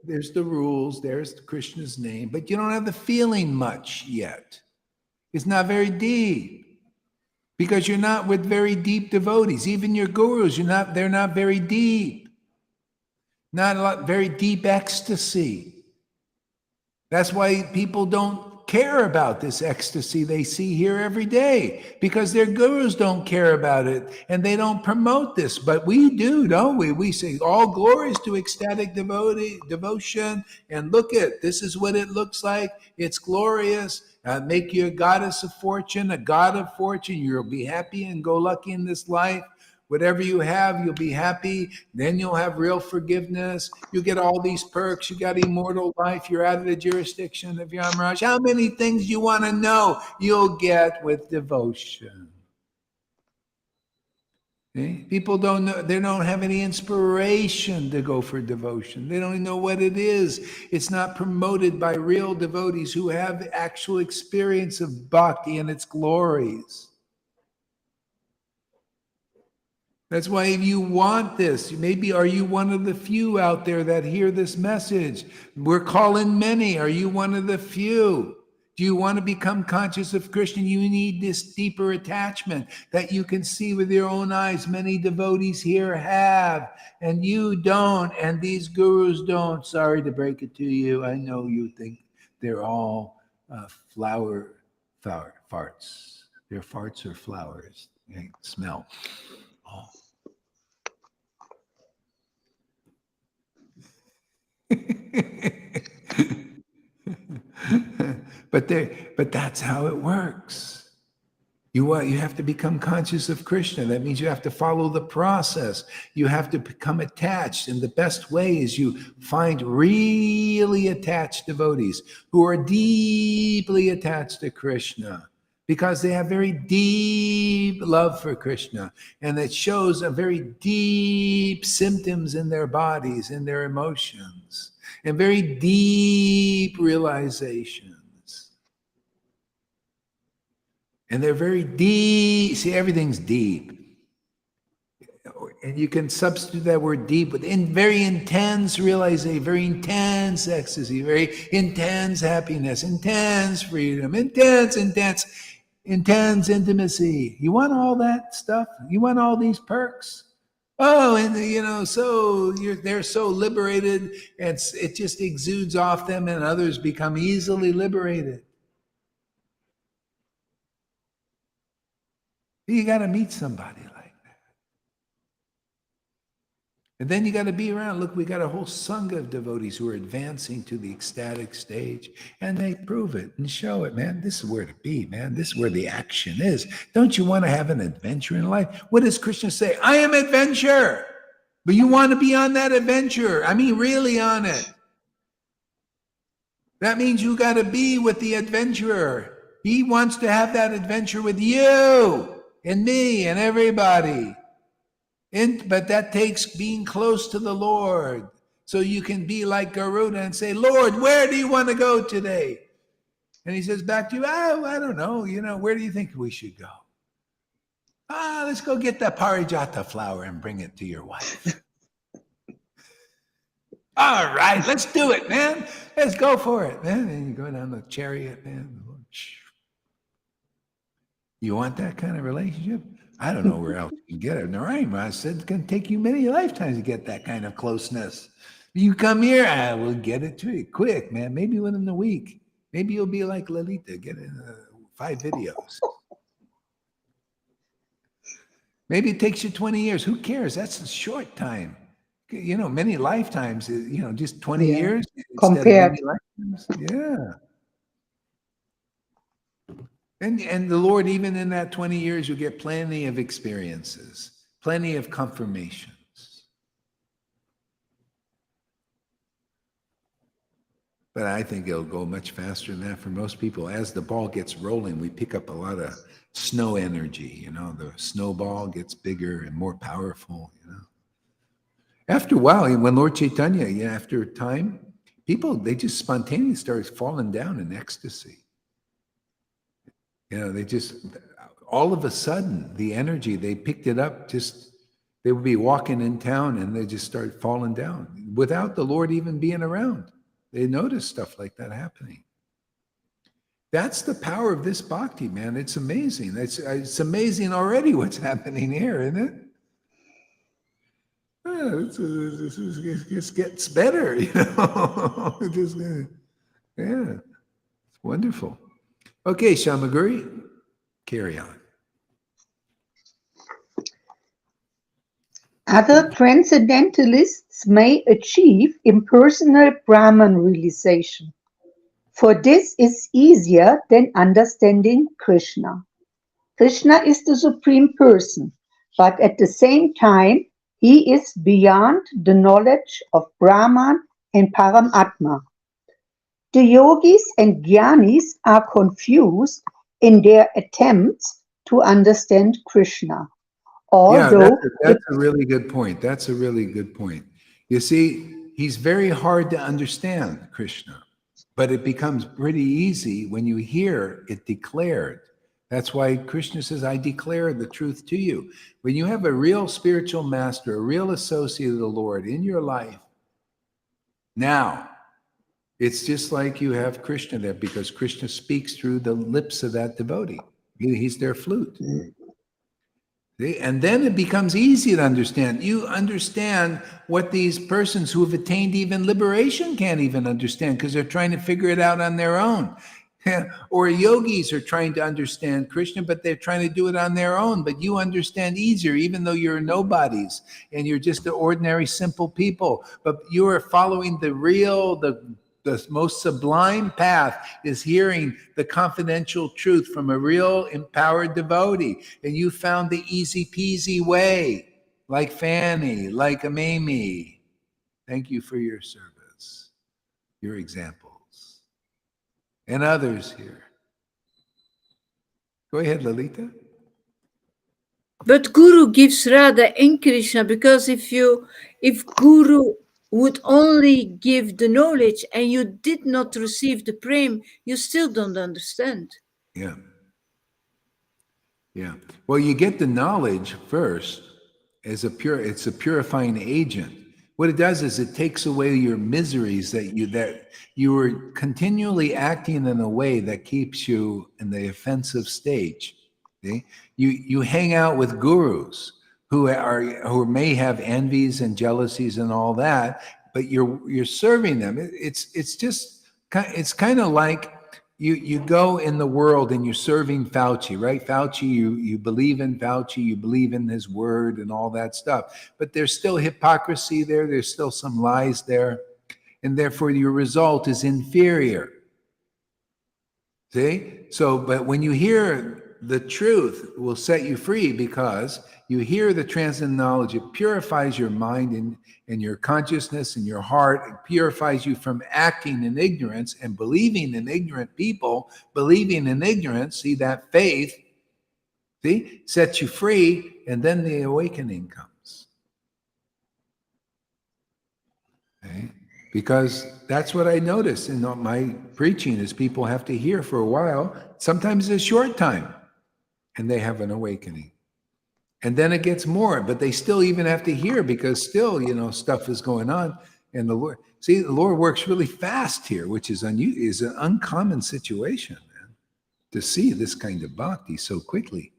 there's the rules, there's Krishna's name, but you don't have the feeling much yet. It's not very deep. Because you're not with very deep devotees. Even your gurus, they're not very deep. Not very deep ecstasy. That's why people don't care about this ecstasy they see here every day because their gurus don't care about it and they don't promote this. But we do, don't we? We say all glories to ecstatic devotion. And look at this is what it looks like. It's glorious. Make you a goddess of fortune, a god of fortune. You'll be happy and go lucky in this life. Whatever you have, you'll be happy. Then you'll have real forgiveness. You get all these perks. You got immortal life. You're out of the jurisdiction of Yamaraj. How many things you want to know you'll get with devotion? Okay? People don't know, they don't have any inspiration to go for devotion. They don't even know what it is. It's not promoted by real devotees who have actual experience of bhakti and its glories. That's why if you want this, maybe are you one of the few out there that hear this message? We're calling many. Are you one of the few? Do you want to become conscious of Krishna? You need this deeper attachment that you can see with your own eyes. Many devotees here have, and you don't, and these gurus don't. Sorry to break it to you. I know you think they're all farts. Their farts are flowers. They smell. Oh. but that's how it works. You have to become conscious of Krishna. That means you have to follow the process. You have to become attached. And the best way is you find really attached devotees who are deeply attached to Krishna, because they have very deep love for Krishna. And it shows a very deep symptoms in their bodies, in their emotions, and very deep realizations. And they're very deep. See, everything's deep. And you can substitute that word deep with very intense realization, very intense ecstasy, very intense happiness, intense freedom, intense intimacy. You want all that stuff? You want all these perks? Oh, and they're so liberated, and it just exudes off them, and others become easily liberated. You got to meet somebody like that. And then you got to be around. Look, we got a whole sangha of devotees who are advancing to the ecstatic stage, and they prove it and show it, man. This is where to be, man. This is where the action is. Don't you want to have an adventure in life? What does Krishna say? I am adventure. But you want to be on that adventure. I mean, really on it. That means you got to be with the adventurer. He wants to have that adventure with you and me and everybody. But that takes being close to the Lord. So you can be like Garuda and say, Lord, where do you want to go today? And he says back to you, I don't know. Where do you think we should go? Let's go get the parijata flower and bring it to your wife. All right, let's do it, man. Let's go for it, man. And you go down the chariot, man. You want that kind of relationship? I don't know where else you can get it. Narayana said it's going to take you many lifetimes to get that kind of closeness. You come here, I will get it to you quick, man. Maybe within a week. Maybe you'll be like Lalita, get in 5 videos. Maybe it takes you 20 years. Who cares? That's a short time. Many lifetimes, just 20 years. Compared. Instead of many lifetimes. Yeah. And the Lord, even in that 20 years, you'll get plenty of experiences, plenty of confirmations. But I think it'll go much faster than that for most people. As the ball gets rolling, we pick up a lot of snow energy. The snowball gets bigger and more powerful. After a while, when Lord Caitanya, after time, people, they just spontaneously start falling down in ecstasy. They just, all of a sudden, the energy, they picked it up, they would be walking in town and they just start falling down without the Lord even being around. They notice stuff like that happening. That's the power of this bhakti, man. It's amazing. It's amazing already what's happening here, isn't it? It just gets better, It's Wonderful. Okay, Shamaguri, carry on. Other transcendentalists may achieve impersonal Brahman realization, for this is easier than understanding Krishna. Krishna is the Supreme Person, but at the same time, he is beyond the knowledge of Brahman and Paramatma. The yogis and jnanis are confused in their attempts to understand Krishna. Yeah, Although that's a really good point. That's a really good point. You see, he's very hard to understand, Krishna, but it becomes pretty easy when you hear it declared. That's why Krishna says, I declare the truth to you. When you have a real spiritual master, a real associate of the Lord in your life, now it's just like you have Krishna there because Krishna speaks through the lips of that devotee. He's their flute. See? And then it becomes easy to understand. You understand what these persons who have attained even liberation can't even understand because they're trying to figure it out on their own. Or yogis are trying to understand Krishna, but they're trying to do it on their own. But you understand easier, even though you're nobodies and you're just the ordinary, simple people. But you are following the real, the most sublime path is hearing the confidential truth from a real empowered devotee. And you found the easy peasy way, like Fanny, like Amami. Thank you for your service, your examples, and others here. Go ahead, Lalita. But Guru gives Radha in Krishna, because if Guru would only give the knowledge and you did not receive the prem, you still don't understand. Yeah. Yeah. Well, you get the knowledge first as it's a purifying agent. What it does is it takes away your miseries that you were continually acting in a way that keeps you in the offensive stage. See? You hang out with gurus who may have envies and jealousies and all that, but you're serving them. It's kind of like you go in the world and you're serving Fauci, right? Fauci, you believe in Fauci, you believe in his word and all that stuff, but there's still hypocrisy there. There's still some lies there, and therefore your result is inferior. See? So, but when you hear the truth, it will set you free because you hear the transcendental knowledge. It purifies your mind and your consciousness and your heart. It purifies you from acting in ignorance and believing in ignorant people, believing in ignorance. See, that faith, see, sets you free, and then the awakening comes. Okay? Because that's what I notice in my preaching is people have to hear for a while, sometimes a short time, and they have an awakening. And then it gets more, but they still even have to hear because still, stuff is going on. And the Lord works really fast here, which is is an uncommon situation, man, to see this kind of bhakti so quickly.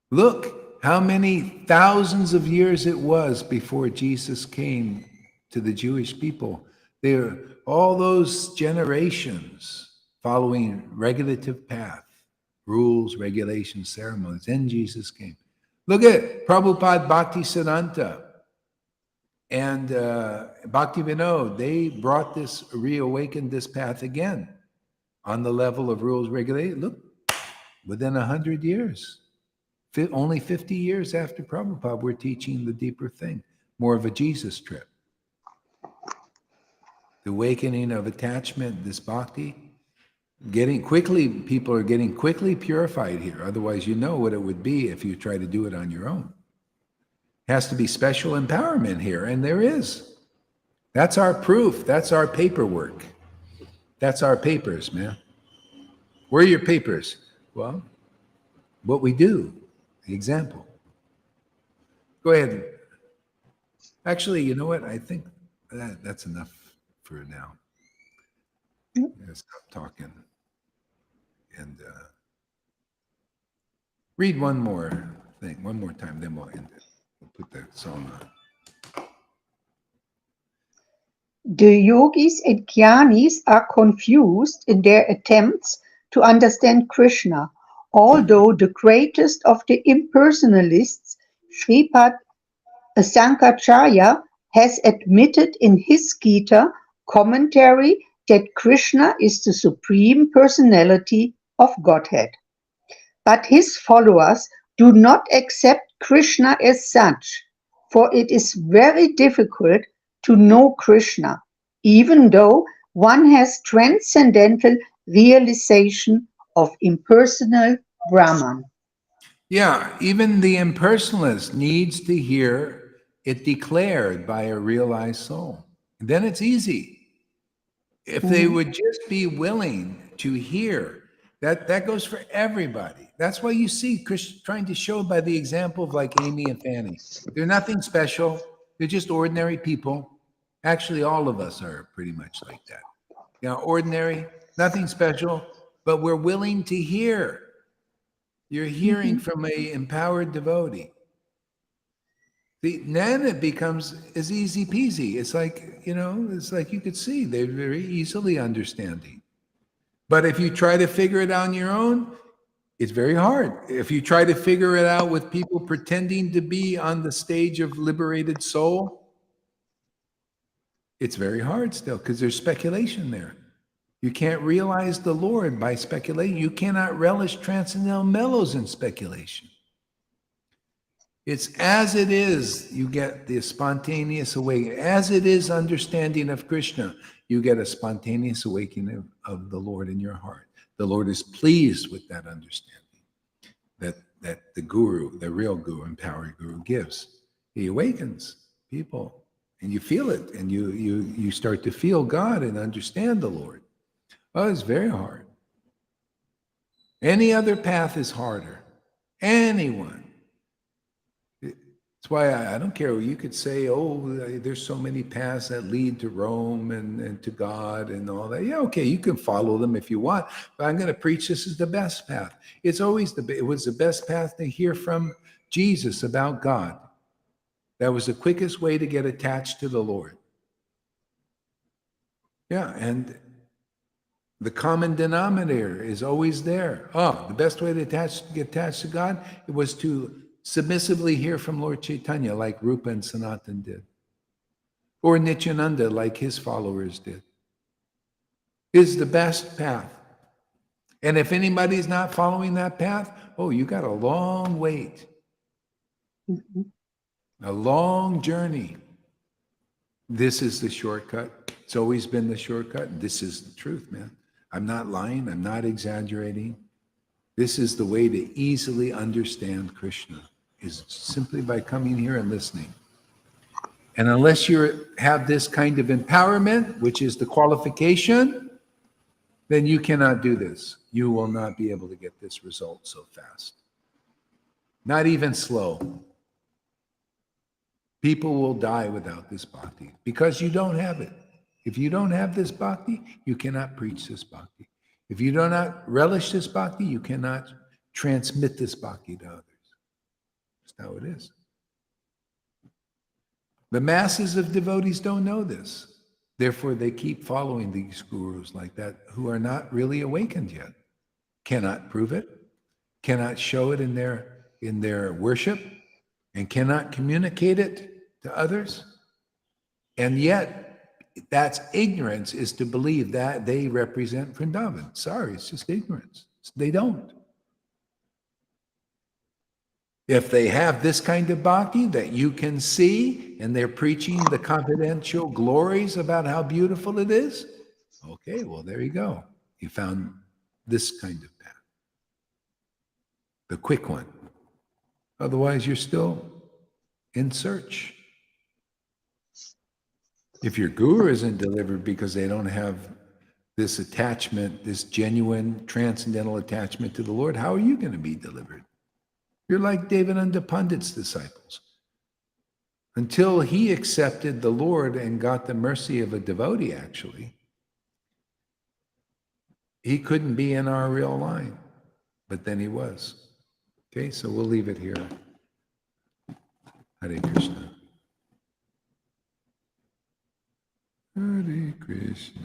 Look how many thousands of years it was before Jesus came to the Jewish people. There, all those generations following regulative path, rules, regulations, ceremonies. Then Jesus came. Look at Prabhupada Bhaktisiddhanta and Bhakti Vinod. They brought reawakened this path again on the level of rules, regulations. Look, within 100 years. Only 50 years after Prabhupada, we're teaching the deeper thing, more of a Jesus trip. The awakening of attachment, this bhakti, people are getting quickly purified here. Otherwise, you know what it would be if you try to do it on your own. It has to be special empowerment here, and there is. That's our proof. That's our paperwork. That's our papers, man. Where are your papers? Well, what we do, the example. Go ahead. Actually, you know what? I think that's enough for now. Stop talking and read one more thing, one more time, then we'll end it. We'll put the song on. The yogis and jnanis are confused in their attempts to understand Krishna, although the greatest of the impersonalists, Sripad Sankaracharya, has admitted in his Gita commentary that Krishna is the Supreme Personality of Godhead. But his followers do not accept Krishna as such, for it is very difficult to know Krishna, even though one has transcendental realization of impersonal Brahman. Yeah, even the impersonalist needs to hear it declared by a realized soul. Then it's easy. If they would just be willing to hear, that goes for everybody. That's why you see Chris trying to show by the example of like Amy and Fanny. They're nothing special. They're just ordinary people. Actually, all of us are pretty much like that. You know, ordinary, nothing special, but we're willing to hear. You're hearing from a empowered devotee. Then it becomes as easy peasy. It's like, you know, it's like you could see they're very easily understanding. But if you try to figure it out on your own, it's very hard. If you try to figure it out with people pretending to be on the stage of liberated soul, it's very hard still because there's speculation there. You can't realize the Lord by speculation. You cannot relish transcendental mellows in speculation. It's as it is, you get the spontaneous awakening. As it is understanding of Krishna, you get a spontaneous awakening of the Lord in your heart. The Lord is pleased with that understanding that the guru, the real guru, empowered guru gives. He awakens people and you feel it and you start to feel God and understand the Lord. Oh, it's very hard. Any other path is harder. Anyone. That's why I don't care. You could say, oh, there's so many paths that lead to Rome and to God and all that. Yeah, okay, you can follow them if you want, but I'm going to preach this is the best path. It's always it was the best path to hear from Jesus about God. That was the quickest way to get attached to the Lord. Yeah, and the common denominator is always there. Oh, the best way to get attached to God, it was to submissively hear from Lord Caitanya like Rupa and Sanatan did. Or Nityananda like his followers did. Is the best path. And if anybody's not following that path, oh, you got a long wait. A long journey. This is the shortcut. It's always been the shortcut. This is the truth, man. I'm not lying. I'm not exaggerating. This is the way to easily understand Krishna, is simply by coming here and listening. And unless you have this kind of empowerment, which is the qualification, then you cannot do this. You will not be able to get this result so fast. Not even slow. People will die without this bhakti because you don't have it. If you don't have this bhakti, you cannot preach this bhakti. If you do not relish this bhakti, you cannot transmit this bhakti to others. That's how it is. The masses of devotees don't know this. Therefore, they keep following these gurus like that who are not really awakened yet. Cannot prove it, cannot show it in their worship, and cannot communicate it to others. And yet, that's ignorance, is to believe that they represent Vrindavan. Sorry, it's just ignorance. They don't. If they have this kind of bhakti that you can see, and they're preaching the confidential glories about how beautiful it is, okay, well, there you go. You found this kind of path. The quick one. Otherwise, you're still in search. If your guru isn't delivered because they don't have this attachment, this genuine transcendental attachment to the Lord, how are you going to be delivered? You're like Devananda Pandit's disciples. Until he accepted the Lord and got the mercy of a devotee, actually, he couldn't be in our real line, but then he was. Okay, so we'll leave it here. Hare Krishna. Hare Krishna.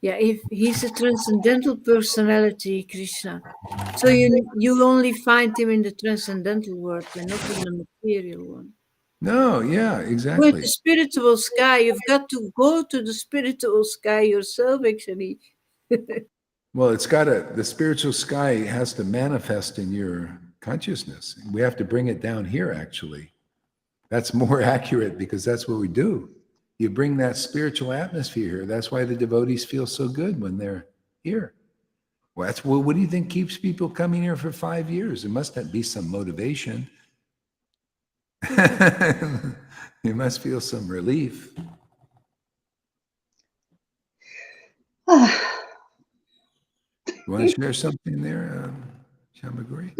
Yeah, if he's a transcendental personality, Krishna. So you only find him in the transcendental world and not in the material one. No, yeah, With exactly. the spiritual sky, you've got to go to the spiritual sky yourself, actually. Well, the spiritual sky has to manifest in your consciousness. We have to bring it down here, actually. That's more accurate because that's what we do. You bring that spiritual atmosphere here. That's why the devotees feel so good when they're here. Well, what do you think keeps people coming here for 5 years? There must be some motivation. You must feel some relief. You want to share something there, Shamaguri?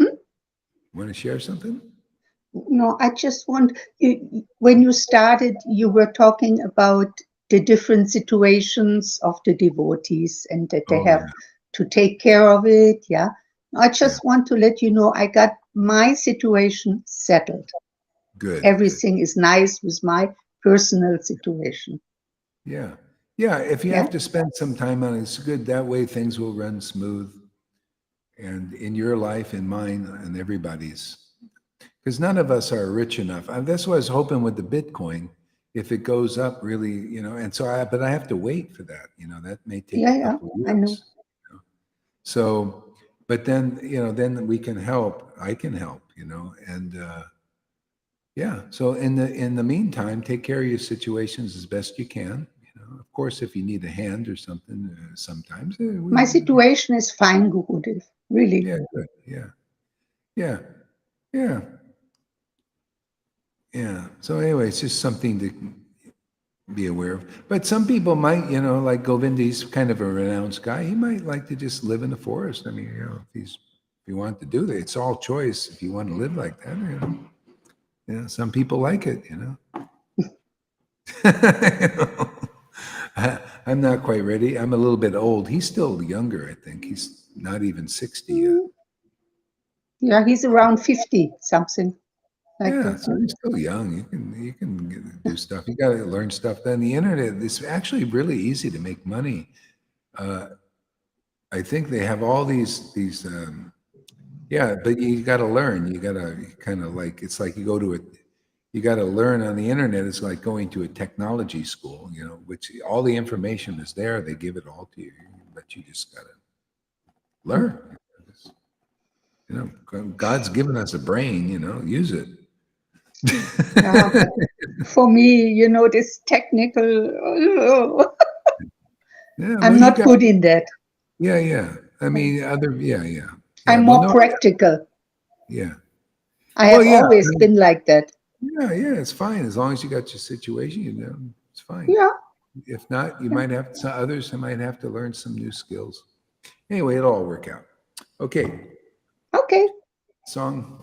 Want to share something? No, I just want, when you started, you were talking about the different situations of the devotees and that they have to take care of it. Yeah. I just want to let you know, I got my situation settled. Good. Everything is nice with my personal situation. Yeah. Yeah. If you have to spend some time on it, it's good. That way things will run smooth. And in your life, in mine, and everybody's. Because none of us are rich enough. That's what I was hoping with the Bitcoin. If it goes up really, and so but I have to wait for that. That may take a couple of years. I know. So, but then, then we can help. I can help, and yeah. So in the meantime, take care of your situations as best you can. Of course, if you need a hand or something, sometimes. My situation is fine, Gurudev. Really. Yeah, good. Yeah. Yeah. Yeah. Yeah. So anyway, it's just something to be aware of. But some people might, like Govinda, he's kind of a renounced guy. He might like to just live in the forest. I mean, if you want to do that, it's all choice. If you want to live like that, some people like it, I'm not quite ready. I'm a little bit old. He's still younger, I think. He's not even 60 yet. Yeah, he's around 50 something. So he's still young. You can do stuff. You got to learn stuff. Then the internet is actually really easy to make money. I think they have all these. But you got to learn. You got to kind of it's like you go to you got to learn on the internet. It's like going to a technology school, which all the information is there. They give it all to you, but you just got to learn. God's given us a brain. Use it. For me, this technical, I'm not good in that. Yeah. I mean, I'm more practical. Yeah. I have always been like that. Yeah, it's fine. As long as you got your situation, it's fine. Yeah. If not, you might have others who might have to learn some new skills. Anyway, it'll all work out. Okay. Song.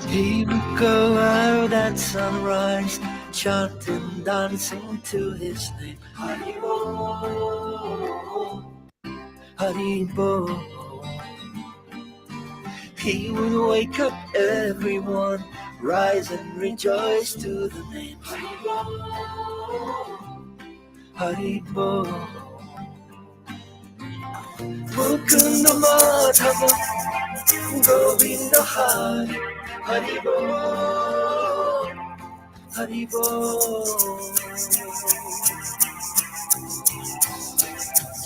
He would go out at sunrise, chanting, dancing to his name. Haribo, Haribo. He would wake up everyone, rise and rejoice to the name. Haribo, Haribo. Mukunda Madhava, Govinda Hari. Haribo, Haribo.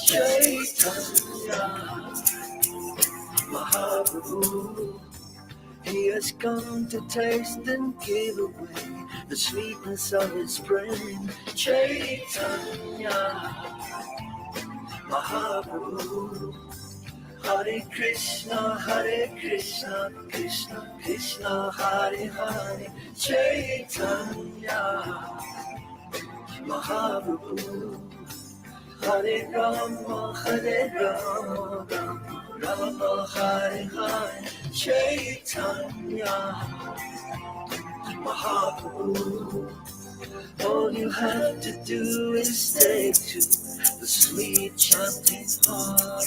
Chaitanya Mahaprabhu, he has come to taste and give away the sweetness of his brain. Chaitanya Mahaprabhu. Hare Krishna, Krishna Krishna, Hare Hare. Chaitanya Mahaprabhu. Hare Rama, Rama Hare Hare. Chaitanya Mahaprabhu. All you have to do is take to the sweet chanting heart.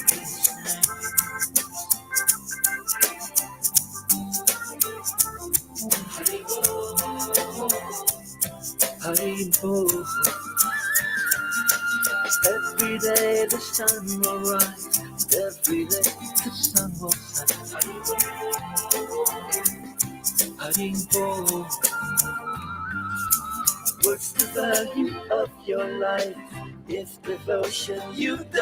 Hari Bol. Every day the sun will rise, every day the sun will set. Hari Bol. What's the value of your life if devotion you don't